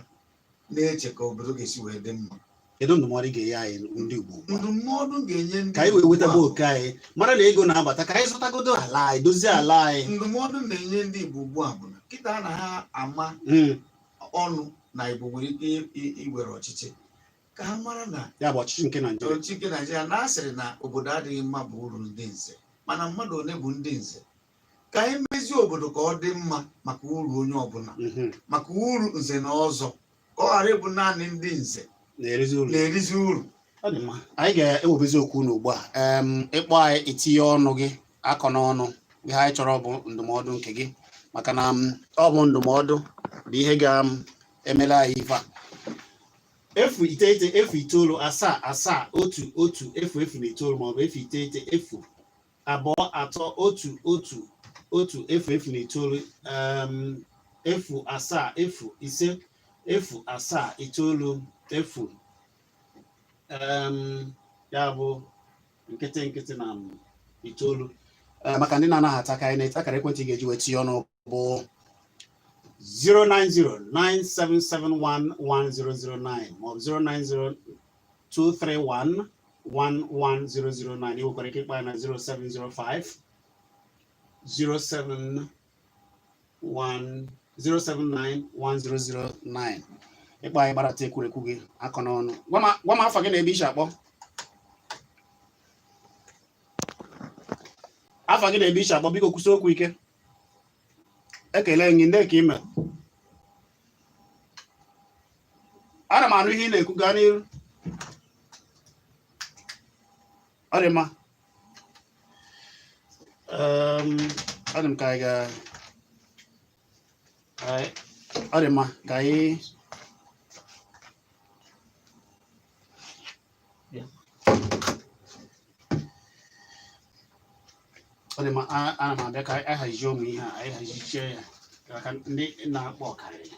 na-eche ka obodo ga-esi wee dị mma. Kedu ndụmọdụ ga-enye anyị ndị Igbo? Ndụmọdụ ga-enye ndị ka anyị wee wetaba oke anyị mara na ego na-abata ka anyị zụtagodo ala anyị dozie ala anyị. Ndụmọdụ na-enye ndị Igbo ugbu a bụ na kịta na ha ama ọnụ na Igbo nwere ike iwere ọchịchị ka ha mara na ya bụ ọchịchị nke Naịjirịa. Ọchịchị nke Naịjirịa na-asịrị na obodo adịghị mma bụ uru ndị nze mana mmadụ one bụ ndị nze ka anyị mezie obodo ka ọ dị mma maka uru onye ọbụla maka uru nze na ọzọ ka ọ ghara ịbụ naanị ndị nze na-erizi uru. Ọ dị mma, anyị ga-ewebezi okwu n'ugbu a ịkpọ anyị itinye ọnụ gị akọ n'ọnụ ihe anyị chọrọ bụ ndụmọdụ nke gị maka na ọ bụ ndụmọdụ bụ ihe ga-emela anyị ife a. 099710009 maọbụ 099323109 070505090 ya bụ nkịtị na itoolu maka ndị na-anaghị ata ka anyị na-eta akara ekwentị ga-eji wee tinye ọnụ bụ 09097711009 maọbụ 09023111009. ị nwekwara ike ịkpa ya na 0705 0791009 ịkpa anyị gbarata ekwurekwu gị akọ n'ọnụ. Gwa m afọ gị na ebe isi akpọ. Afọ gị na ebe isi akpọ, biko kwụsị okwu ike. Ekele gị ndị ka ime. Ana m anụ ihe ị na-ekwu, gaa n'iru. Ọ dị mma. Ọ dị m ka anyị ga ọ dị mma ka anyị ọ dị mma ana m abịa ka anyị hazie ụmụ ihe a anyị hazichie ya ka ndị na-akpọ ọkarịrị.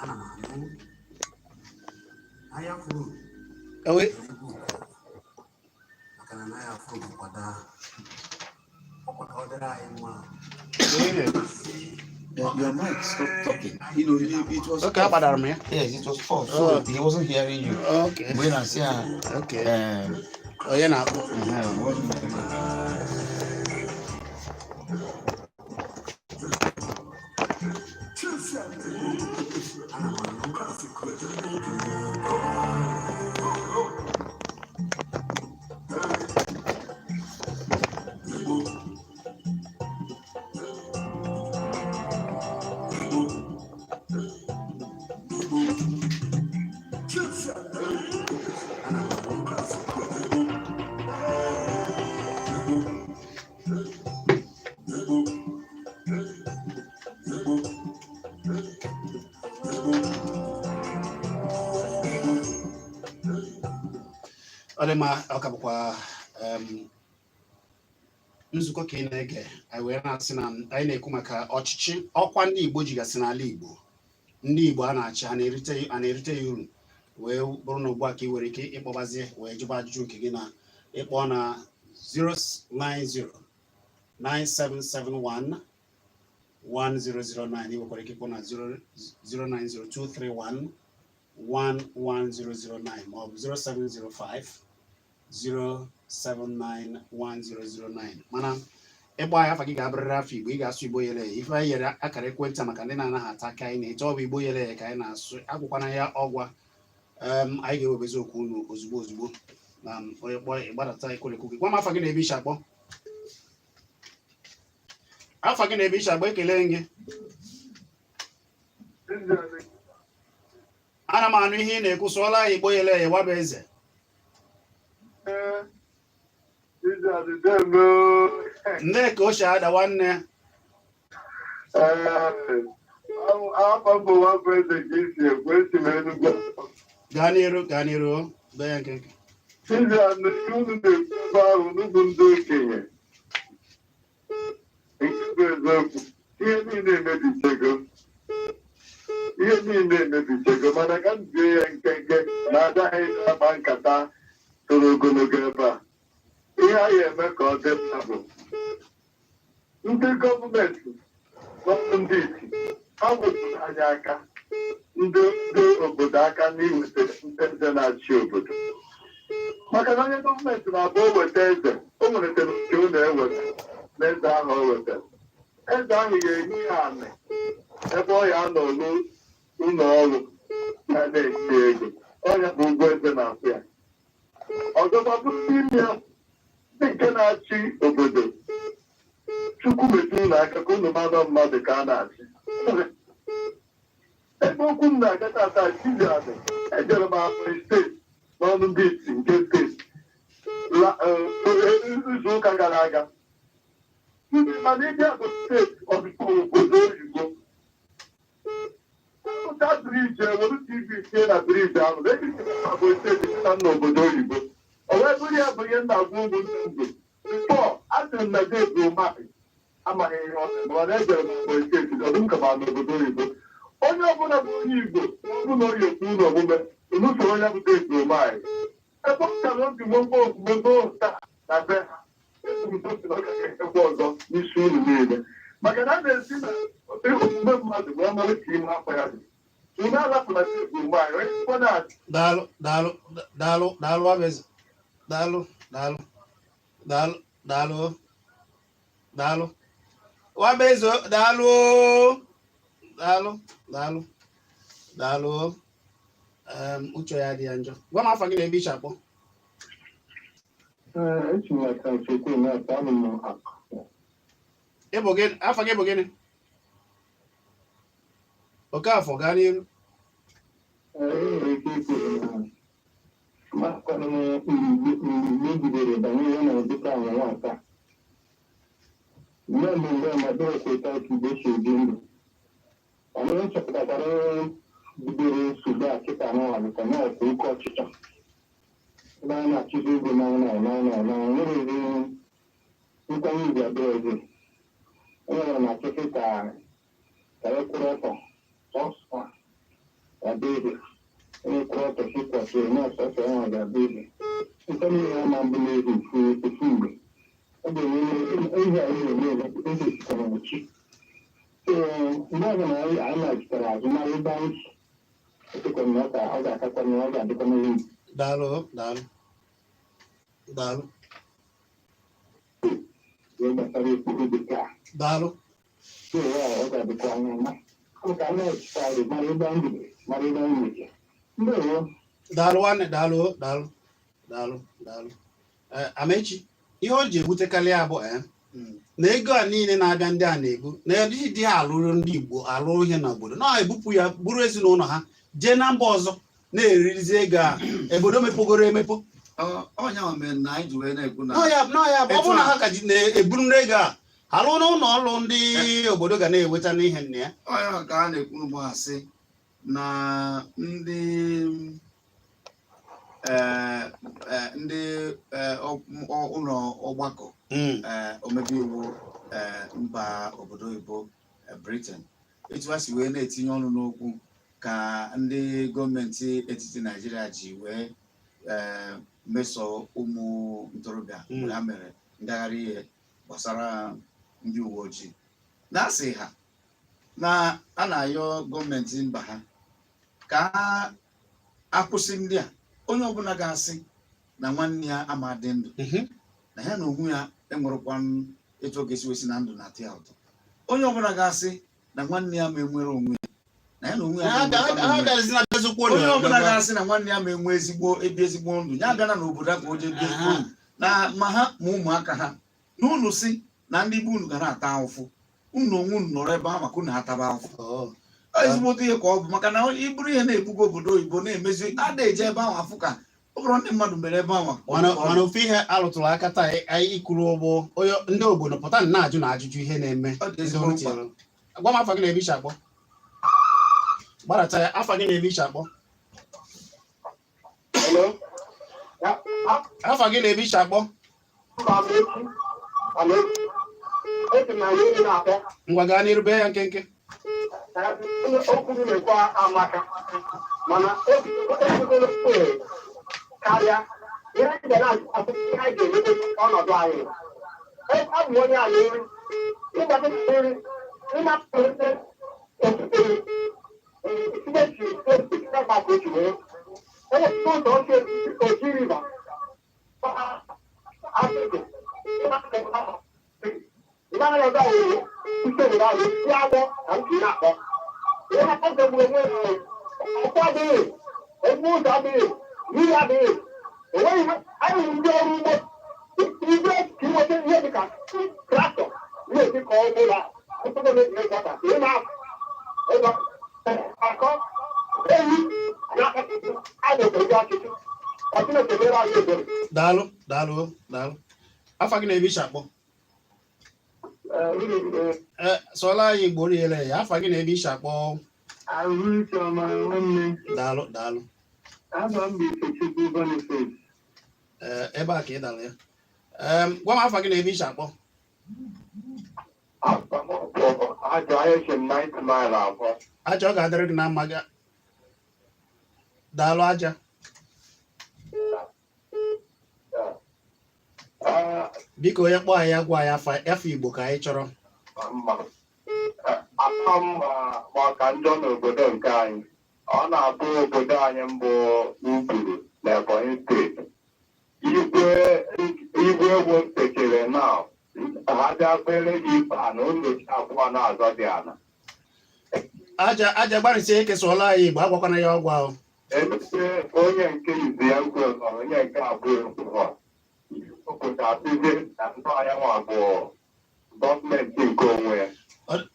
Ana m anụ ahịa furu maka na ahịa furu kwada ọ dịrị anyị mma. Your mic stopped talking. You know, it was okay. Yes, it was off, so he wasn't hearing you. Okay. When I say, okay. Oh, yeah, now. Ọ ka bụkwa nzukọ ka ị na-ege anyị wee na-asị na anyị na-ekwu maka ọchịchị ọkwa ndị Igbo jigasị n'ala Igbo. Ndị Igbo a na-achị a na-erite ya uru wee bụrụ na ugbu a ka ị nwere ike ịkpọbazie wee jụba ajụjụ nke gị na ịkpọ na 09097711009. ị nwekwara ike ịkpọ na 09023111009 maọbụ 0705 0791009 mana ịgba ya afa gị ga-abụrịrị afọ Igbo ị ga-asụ Igbo yere ife anyị yere akara ekwentị maka ndị na-anaghị ata aka anyị na-eche ọ bụ Igbo yere ka anyị na-asụ akwụkwana ya ọgwa anyị ga-ewebezi okwu unu ozugbo na onye kpọọ ịgbadata ikolekwu gị gwa m afa gị na-ebe iche akpọ afa gị na-ebe iche agba ekele gị ana m anụ ihe ị na-ekwu sụọla ya Igbo yele ya waba eze ndị ka o si ada nwanne gaa n'iru be ya nke ihe niile emebichego mana ka m bie ya nkenke na agaghị agba nkata toro ogologo ebe a ihe anyị eme ka ọ dị mma bụ ndị gọọmenti ndị iti ha wepụrụ anyị aka ndị obodo aka n'iweta eze na-achị obodo maka na onye gọọmenti na-abụ o weta eze o nwetara nke ọ na-eweta na eze ahụ o wetara eze ahụ ga-enye ya anị ebe ọ ya nọ n'ụlọ ọrụ ya na-eti ego ọnya bụ ụgwọ eze na-akwụ ya ọzọkwa bụrụ n'ime ya ndị nke na-achị obodo chukwu metụ ụlọ aka ka ụnụ mmadụ mmadụ ka a na-achị ebe okwu m na-aga tata chiziadị ejere m Abia steeti n'ọnụ ndị iti nke steeti izu ụka gara aga ndị mana ịbịa bụ steeti ọdịkọ obodo oyibo ụta briji ewere tv tie na briji ahụ bụ steeti sita n'obodo oyibo o wee bụrụ ya bụ ihe nna gwa ụmụ ndị mgbe bifọ a sịrị m na debi ụmahị amaghị ihe ọ sị mana ejere m Abia steeti ọdụm ka ma n'obodo oyibo onye ọbụla bụ onye Igbo ọbụ na oyi okwu ụlọ omume unu soro onye bụ debi ụmahị ebe ọ kara obi gbogbo ogbugbo taa na be ha ekwe ọzọ n'isi unu niile maka na a na-esi na omume mmadụ wee mara ka ime afọ ya dị unu alapụla debi ụmahị daalụ abeze daalụ wabeze daalụ uche ya dị ya njọ gwa m afa gị na-ebe iche akpọ afa gị bụ gịnị Okafọ gaa n'iru bidoro nsogbu a kịta n'ọnwalịta na-ekwe oke ọchịchọ ebe a na-achịzi ego nwere ezi nkwanye ugwu abịa ezi enwere na achịkị ka ekwụrụ ọtọ sọsọ abịa ezi onye kwụrụ ọtọ sikwasị onye ọsọsọ ahụ ga-abịa ezi nke niile ama mbụ n'ezi ofu mgbe ọ ga-enwe ihe anyị na-eme eze sikwara n'uchi mgbe ọbụla anyị na-ejitara azụmahịa ebe anyị ọ ga-akakwa na ọ ga-adịkwa n'elu daalụ gbasara ekpuru bekee daalụ ọ ga-adịkwa anya mma ka a na-ejitara mara ebe anyị bidoro mara ebe anyị mechara ndewo daalụ nwanne daalụ Amechi ihe o ji ebutekarị abụ na ego a niile na-abịa ndị a na-ebu na dị ha alụrụ ndị Igbo alụrụ ihe n'obodo na-ebupụ ya bụrụ ezinụlọ ha jee na mba ọzọ na-eririzi ego a obodo mepogoro emepo ọnya mere na anyị ji wee na-ekwu na ya bụ ọ bụrụ na ha ka ji na-eburu ego a ha lụọ n'ụlọ ọrụ ndị obodo ga na-enweta n'ihe nne ya ọnya ka a na-ekwu n'ugbo asị na ndị ụlọ ọgbakọ omebe iwu mba obodo oyibo Britain etu ha si wee na-etinye ọnụ n'okwu ka ndị gọọmenti etiti Naijiria ji wee meso ụmụ ntorobịa mgbe ha mere ngagharị ihe gbasara ndị uwe ojii na-asị ha na a na-ayọ gọọmenti mba ha ka akwụsị ndị a onye ọbụla ga-asị na nwanne ya amadị ndụ na ya na onwe ya enwerekwa etu ọ ga-esi wesi na ndụ na atị ya ụtọ. Onye ọbụla ga-asị na nwanne ya ma enwere onwe ya na ya na onwe ya onye ọbụla ga-asị na nwanne ya ma enwe ezigbo ndụ ya abịana n'obodo a ka o jee bie ezigbo ndụ na ma ha ma ụmụaka ha na unu si na ndị be unu ga na-ata ahụfụ unu onwe unu nọrọ ebe ahụ maka unu ataba ahụfụ. Ezigbote ihe ka ọ bụ maka na ịbụrụ ihe na-ebuga obodo oyibo na-emezi a na-eje ebe ahụ afụ ka ọ bụrụ ndị mmadụ mere ebe ahụ. Mana ofe ihe alụtụrụ aka taa anyị ikwuru ụgbọ onye ndị obodo pụta na-ajụ na ajụjụ ihe na-eme. Gwa m afọ gị na-ebi iche akpọ gbarata ya afọ gị na-ebi iche akpọ afọ gị na-ebi iche akpọ ngwa gaa n'iru bee ya nkenke. Karịa ihe anyị ga-na-atụ ihe anyị ga-emebe ọnọdụ anyị ọ bụ onye ala nri ịgbata nri ịnapụta otutere Chineke gbakọ otu wee onye ụzọ oche oji riva asịgo ịgbara ọzọ were ike were ahụ si agbọ na ntị na-akpọ ihe na-akpọ onwe ọkwa adịghị ezigbo ụzọ adịghị mmiri adịghị enweghị anyị ndị ọrụ ugbo igwe ka inweta ihe dịka traktọ na-esi ka ọ bụla ụtụtụ na-ekọta ị na-akọ eyi na-adịghị ọchịchị ọchịchị mere anyị ebere. Daalụ afọ gị na-ebi iche akpọ sọla anyị Igbo riele ya afọ gị na-ebi iche akpọ. Daalụ ebe a ka ị dara ya. Gwa m afọ gị na-ebi iche akpọ. Aja ọ ga-adịrị gị na mma gị. Daalụ aja. Biko onye kpọọ anyị ya gwa ya afọ Igbo ka anyị chọrọ. Maka njọ n'obodo nke anyị ọ na-abụ obodo anyị mbụ Ndigbo na Ebonyi steeti igwe egwu techere na ha bịa kpere gị ikpe na ụlọchi abụọ na-azọ dị ala aja gbarịsịa ekesala anyị Igbo agwakwana ya ọgwụ ahụ. Emepere onye nke izi ya nkwe onye nke abụọ ekwuọ okwụtasịzi na ndị anya nwa abụọ gọọmenti nke onwe ya.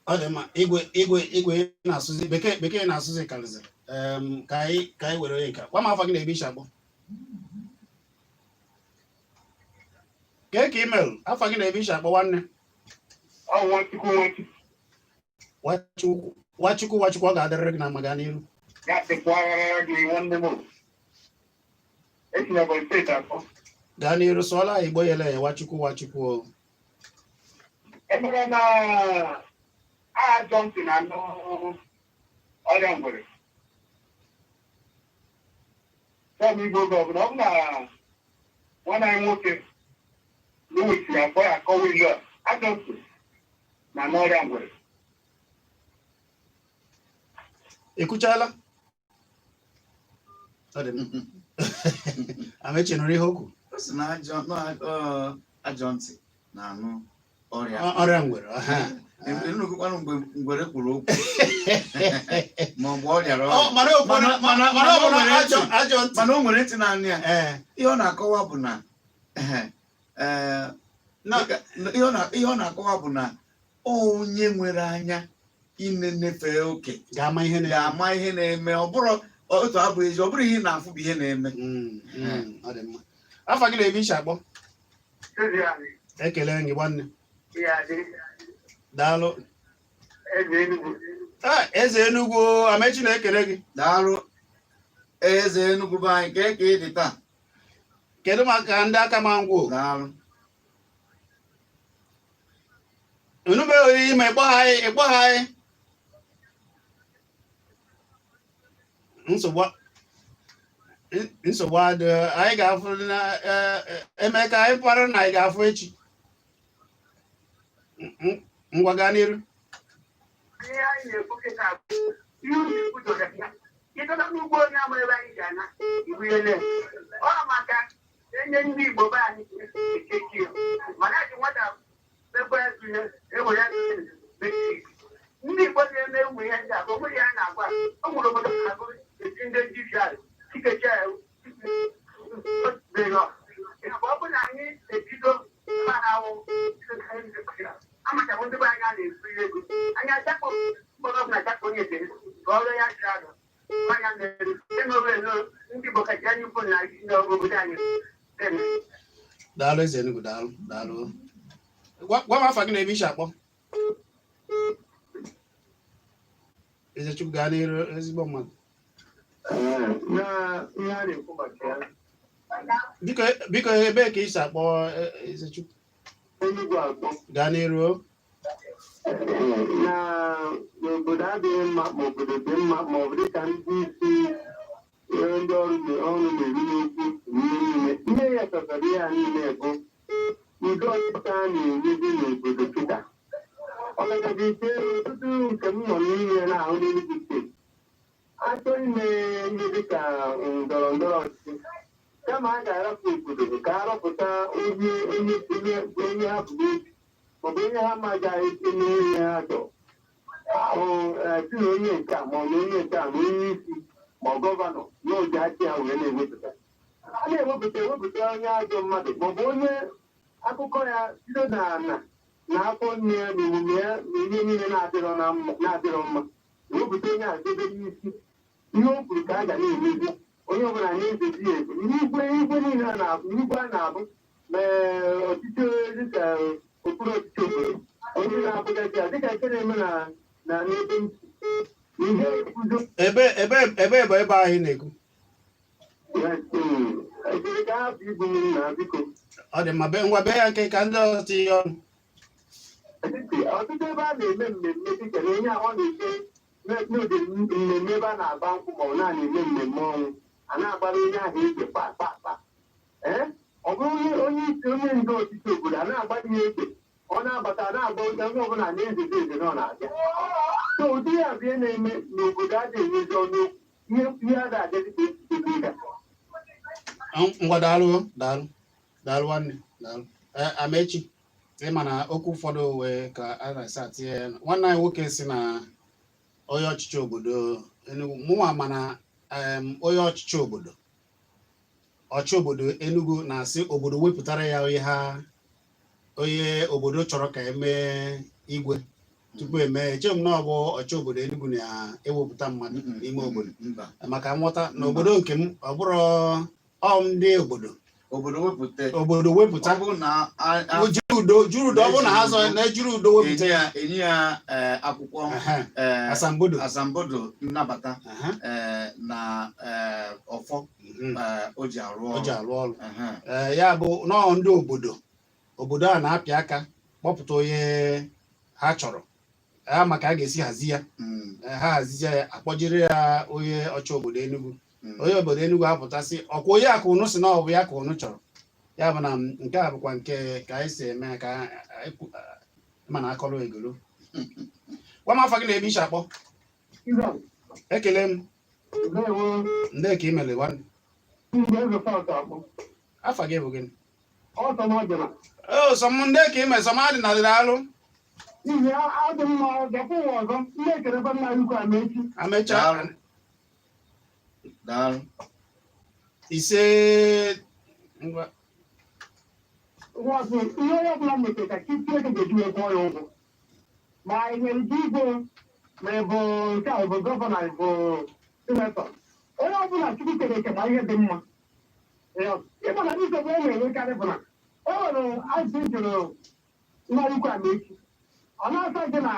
Ọ dị mma igwe na-asụzi bekee na-asụzi karịzị ka anyị were onye nka. Gwa m afọ gị na-ebi iche akpọ. Kee ka email afọ gị na-ebi iche akpọ nwanne. Nwachukwu ọ ga-adịrịrị gị na mma gaa n'iru. Gaa n'iru sụọla anyị Igbo yele ya Nwachukwu. Emere na agha Johnson na ọrịa ngwere fọm Igbo oge ọbụla ọ bụ na nwanne anyị nwoke Louis ya akpọ ya akọwa ilu a Johnson na n'ọrịa ngwere. Ekwuchala Amechi nụrụ ihe okwu na ajọ ntị na-anụ ọrịa ngwere. Enukwana mgbe ngwere kwuru okwu ma ọ bụ ọ rịara mana o nwere ntị naanị ya. Ihe ọ na-akọwa bụ na onye nwere anya inenefe oke ga-ama ihe na-eme ọ bụrụ otu abụ ezi ọ bụrụ ihe na-afụ bụ ihe na-eme. Ọ dị mma. Afọ gị na-ebi iche akpọ. Ekele gị nwanne. Daalụ Eze Enugu Amechi na-ekele gị. Daalụ Eze Enugu be anyị ka ị dị taa. Kedu maka ndị aka ma ngwụ? Daalụ Enube oyi ma ịkpọ ha anyị nsogbu adị anyị ga-afụ na eme ka anyị kpara na anyị ga-afụ echi. Ngwa gaa n'iru. Ịdọta n'ugbo onye ama ebe anyị ga-ana iwu ele ọ maka enye ndị Igbo be anyị ekechi mana ji nwata ebe ewere ndị Igbo na-eme ụmụ ihe ndị a bụ onwe ya na-agwa o nwere obodo na-agụ esi ndị judiciary chikecha ọ bụ na anyị ebido ahụ amachapụ ndị be anyị a na-efuri ego anyị achakpọ mkpọrọ na achakpọ onye dere ka ọrụ ya ji adọ anya mere enwere ndị Igbo kacha anyị ukwu na obodo anyị. Daalụ eze Enugu, daalụ. Gwa m afa gị na ebe isi akpọ. Eze Chukwu gaa n'iru ezigbo mmadụ. Biko ebee ka isi akpọ Eze Chukwu? Gaa n'iru. N'obodo adịghị mma ma obodo dị mma ma ọ bụ dịka ndị isi ndị ọrụ na-eri n'okwu ihe ya chọtara ya niile bụ ụdị ọchịchị a na-enwezi n'obodo kịta ọkachasị ike ọtụtụ nke m nọ n'ime na-ahụ n'Enugu steeti achọ ime ihe dịka ndọrọ ndọrọ ọchịchị kama a ga-arapụ obodo ka a rọpụta onye ha bụ n'obi maọbụ onye ha magaghị esi n'ihe ha chọrọ si na onye nke a maọbụ onye nke a ma onye isi ma gọvanọ n'oge achị ha wee na-ewepụta a na-ewepụta onye ajọ mmadụ maọbụ onye akụkọ ya bido na afọ nne ya na omume ya na ihe niile na-adịrọ mma ewepụta onye a debe n'isi ihe o kwuru ka a ga na-emezi onye ọbụla na-ezezi ya ego igwe niile a na-abụ ma ọchịchị dịka okpuru ọchịchị obodo onye na-abụgazi ya dịka nke na-eme na n'ebe ebe bụ ebe ahụ ị na-ekwu? Ọ dị mma ngwa bee ya nke ka ndị ọzọ tinye ọnụ. Ọtụtụ ebe a na-eme mmemme dịka na onye ahụ na-eche n'oge mmemme ebe a na-agba nkwụ ma ọ na-eme mmemme ọnwụ a na-agbara onye ahụ eze kpakpakpa ọ bụrụ onye isi onye ndu ọchịchị obodo a na-agbara ya eze ọ na-abata na-agba onye ọbụla na-ezeze eze na ọ na-abịa so ụdị ya bụ ihe na-eme n'obodo a na-enyezi ọnụ ihe a ga-adị dịka Ngwa daalụ nwanne daalụ. Amechi ịma na okwu ụfọdụ wee ka a na-asa tinye ya nwanne anyị nwoke si na onye ọchịchị obodo Enugu mụnwa mana onye ọchịchị obodo Enugu na-asị obodo wepụtara ya onye obodo chọrọ ka emee igwe tupu emee eche m na ọ bụ ọchị obodo Enugu na-ewepụta mmadụ n'ime obodo maka nghọta na obodo nke m ọ bụrụ ndị obodo wepụta juru udo ọ bụ na ha zọ na-ejiri udo wepụta ya enye ya akwụkwọ asambodo nnabata na ọfọ o ji arụ ọrụ ya bụ nọọ ndị obodo a na-apị aka kpọpụta onye ha chọrọ maka a ga-esi hazi ya ha hazizie ya akpọjiri ya onye ọchị obodo Enugu onye obodo Enugu apụtasị ọkwa onye akụ unu si na ọ bụ ya ka unu chọrọ ya bụ na nke a bụkwa nke ka anyị si eme ka ma na akọrọ egolo. Gwa m afa gị na ebe ishi akpọ. Ekele m ndị ka imele nwanne. Afa gị bụ gịnị? Sọm ndị ka ime sọm adị na dịrị alụ amecha ise ngwa ihe onye ọbụla mepere ka Chineke ga-eji wee kwụọ ya ụgwọ ma ị nwere ike igwe ma ị bụ nke a bụ gọvanọ bụ sinetọ onye ọbụla Chukwu kere eke ma ihe dị mma ịma na nsogbu e na-enwekarị bụ na o nwere azụ jụrụ nwa ukwu Amechi ọ na-asa gị na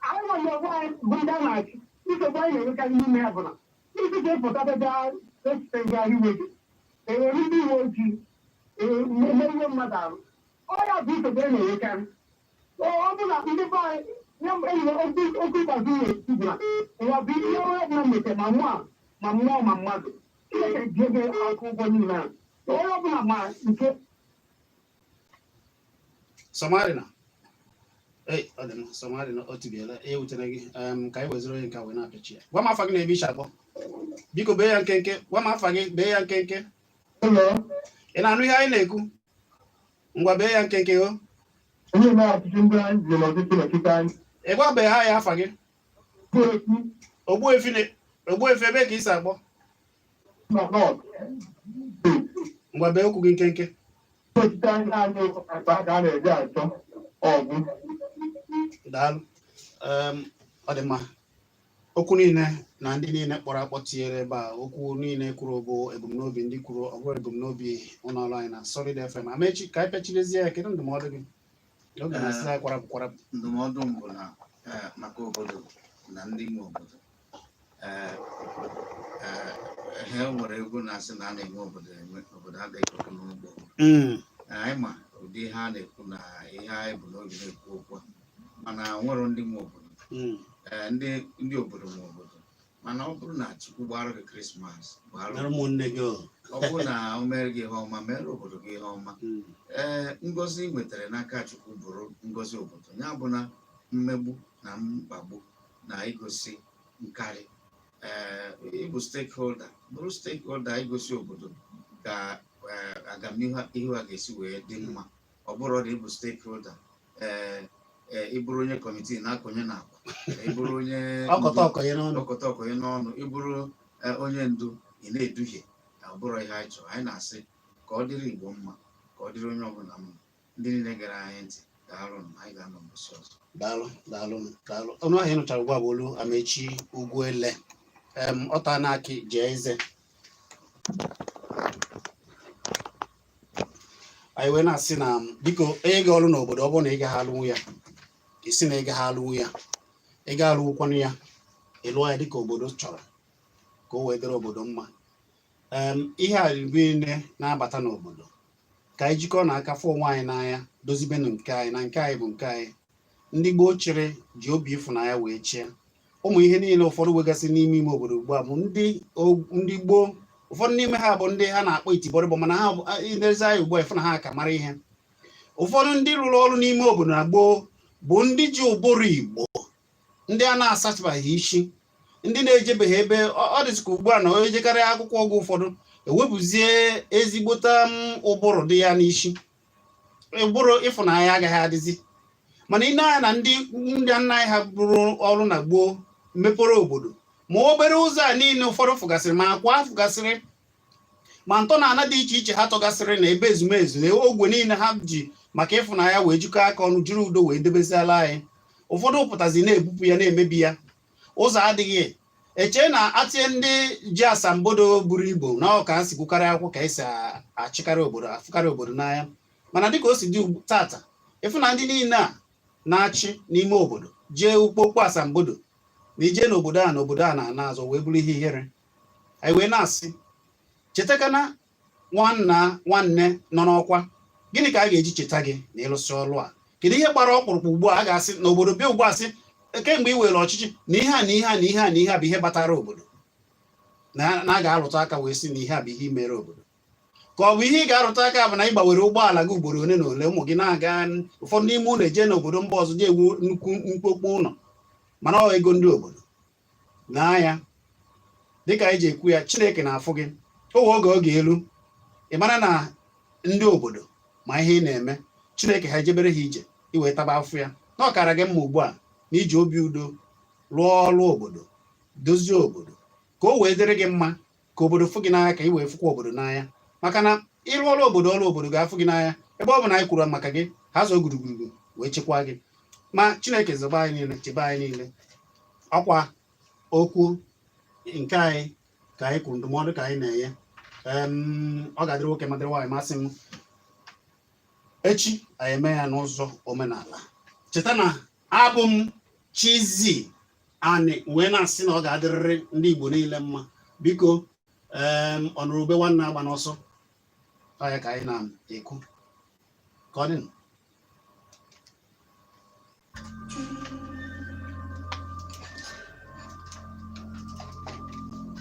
anyị nwere ọgwụ anyị bụ ndị a na-achị nsogbu anyị na-enwekarị n'ime ya bụ na isi ga-epụta bịa echiche gị ahụ iwe gị enwere ndị uwe ojii eme ihe mmadụ arụ ọya bụ nsogbu e na-enwekarị ọ bụ na ndị be anyị okwu ịgbazi na-esi bụ na ụwa bụ ihe onye ọbụla mete ma mmụọ ma mmadụ Chineke ji ego akụ ụgwọ niile ahụ onye ọbụla ma nke Somarina ọ dị mma Somarina o tibiela ewutere gị ka anyị weziri onye nke wee na-apịachi ya gwa m afa gị na ebe ishi akpọ biko bee ya nkenke gwa m afa gị bee ya nkenke ị na-anụ ihe anyị na-ekwu ngwa bee ya nkenke o ị gwabeghị ha ya afa gị Ogbuefi ebe ka ị si akpọ ngwa bee okwu gị nkenke daalụ ọ dị mma okwu niile na ndị niile kpọrọ akpọ tinyere ebe a okwu niile kwuru bụ ebumnobi ndị kwuru ọbụrụ ebumnobi ụlọọrụ anyị na Solid FM amechi ka anyị pechilezie ya kedu ndụmọdụ gị oge na-asị anyị kwarapụ ndụmọdụ m bụ na maka obodo na ndị nwe obodo ha nwere egwu na-asị na a na-enwe obodo adịghị ekwu n'ugbo anyị ma ụdị ihe a na-ekwu na ihe anyị bụ n'oge na-ekwu okwu mana nwere ndị nwe obodo ndị obodo nwe obodo mana ọ bụrụ na Chukwu gbara gị Krismas ụmụnne gị ọ bụrụ na o mere gị ihe ọma mere obodo gị ihe ọma ngozi ị nwetara n'aka Chukwu bụrụ ngozi obodo ya bụ na mmegbu na mkpagbu na igosi nkarị ịbụ stakeholder bụrụ stakeholder igosi obodo ka agamnihu a ga-esi wee dị mma ọ bụrụ na ịbụ stakeholder ịbụrụ onye kọmitii na-akọnye n'akwa ịbụrụ onye ọkọta ọkọnye n'ọnụ ịbụrụ onye ndu ị na-eduhie ọ bụrụ ihe anyị chọrọ anyị na-asị ka ọ dịrị Igbo mma ka ọ dịrị onye ọbụla mma ndị niile gara anyị ntị daalụ anyị ga-anọ mbọsị ọzọ daalụ ọnụ ahịa nụchara ugbu a bụ olu Amechi Ugwuele ọta na-akị jee eze anyị wee na-asị na biko onye ga ọrụ n'obodo ọ bụrụ na ị gaghị alụnwu ya isi na ị gaghị alụnwu ya ị ga alụwụkwanụ ya ịlụọ ya dịka obodo chọrọ ka o wee dịrị obodo mma ihe a niile na-abata n'obodo ka anyị jikọọ na aka fụ onwe anyị n'anya dozibenụ nke anyị na nke anyị bụ nke anyị ndị gboo chịrị ji obi ịfụnanya wee chịa ụmụ ihe niile ụfọdụ wegasị n'ime ime obodo ugbu a bụ ndị gboo ụfọdụ n'ime ha bụ ndị ha na-akpọ itibọrịbọ mana ha ilezi anyị ugbu a ịfụ na ha ka mara ihe ụfọdụ ndị rụrụ ọrụ n'ime obodo na gboo bụ ndị ji ụbụrụ Igbo ndị a na-asachabaghị isi ndị na-ejebeghị ebe ọ dịzika ugbu a na onye jekarịa akwụkwọ oge ụfọdụ ewepụzie ezigbota ụbụrụ dị ya n'isi ụbụrụ ịfụnanya agaghị adịzi mana ị na-anya na ndị nna anyị ha bụrụ ọrụ na gboo mepere obodo ma obere ụzọ a niile ụfọdụ fụgasịrị ma akwa fụgasịrị ma ntọ na ana dị iche iche ha tọgasịrị na ebe ezumezu na ogwe niile ha ji maka ịfụnanya wee jikọ aka ọnụ jiri udo wee debeziala anyị ụfọdụ pụtazi na-ebupụ ya na-emebi ya ụzọ adịghị eche na atie ndị ji asambodo buru Igbo na ọ ka si kwukarị akwụkwọ ka esi achịkarị obodo afụkarị obodo n'anya mana dịka o si dị tata ịfụ na ndị niile a na-achị n'ime obodo jee ukpokpo asambodo na ije n'obodo a na-ana azọ wee bụrụ ihe ihere anyị wee na-asị chetakana nwanne nọ n'ọkwa gịnị ka a ga-eji cheta gị na ịrụsị ọrụ a kedu ihe gbara ọkpụrụkpụ ugbu a ga-asị na obodo bịa ugbu a sị kemgbe i were ọchịchị na ihe a na ihe a na ihe a na ihe a bụ ihe batara obodo na a ga-arụta aka wee sị na ihe a bụ ihe imere obodo ka ọ bụ ihe ị ga-arụta aka bụ na ị gbawere ụgbọala gị ugboro ole na ole ụmụ gị na-aga ụfọdụ n'ime ụlọ eje n'obodo mba ọzọ ji ewu nnukwu mkpokpo ụlọ mana ọ ego ndị obodo n'anya dịka anyị ji ekwu ya Chineke na-afụ gị oge ọ ga-elu ị mara na ndị obodo ma ihe ị na-eme Chineke ha ejebere ha ije iwee taba afụ ya na ọ kara gị mma ugbu a na iji obi udo rụọ ọrụ obodo dozie obodo ka o wee dịrị gị mma ka obodo fụ gị n'anya ka ị wee fụkwa obodo n'anya maka na ịrụ ọrụ obodo ga-afụ gị n'anya ebe ọ bụ na anyị kwuru maka gị ha zọ gburugburu wee chekwa gị ma Chineke zọba anyị niile chebe anyị niile ọkwa okwu nke anyị ka anyị kwuru ndụmọdụ ka anyị na-enye ọ ga-adịrị nwoke ma dịrị nwaanyị masị m echi anyị eme ya n'ụzọ omenala cheta na abụ m Chizzy Ani wee na-asị na ọ ga-adịrịrị ndị Igbo niile mma biko ọnụrụbe nwanne agba n'ọsọ ya ka anyị na-ekwu ka ọ dị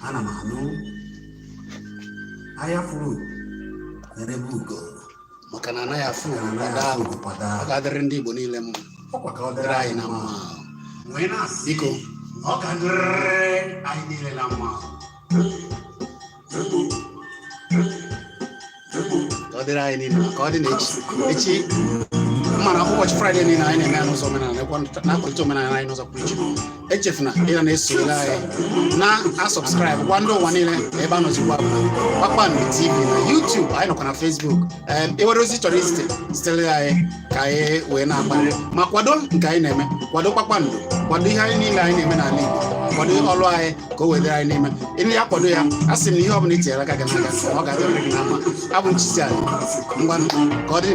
ana m anụ ahịa furu na-erebe ugo maka na anaghị afụ ọ ga-adịrị ndị Igbo niile mma ọ dịrị anyị na mma biko ọ ga-adịrị anyị niile na mma ọ dịrị anyị niile ka ọ dị echi mana ụbọchị Fraịde niile anyị na-eme n'ụzọ omenala na-akwalite omenala anyị n'ụzọ pụrụ iche. Echefuna ịna na-esonyere anyị na subscribe gwa ndị ụwa niile ebe a nọzikwa bụ na Kpakpando TV na YouTube, anyị nọkwa na Facebook. Ewere ozi chọrọ sitere anyị ka anyị wee na-akpali ma kwado nke anyị na-eme, kwado Kpakpando, kwado ihe anyị niile anyị na-eme n'ala Igbo, kwado ọlụ anyị ka o wedere anyị n'ime. Ịnụ ya kwado ya, a sị m na ihe ọ bụla itinyere aka gị n'aka ọ ga-adịrị gị na mma. Abụ m Chiziali ngwa ka ọ dị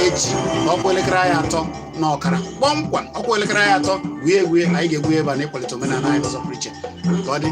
echi ọkwa elekere anyị 3 n'ọkara kpọmkwam, ọkwa elekere anyị 3 gwie anyị ga-egwu ebe a na ịkwalite omenala anyị n'ụzọ pụrụ iche ka ọ dị.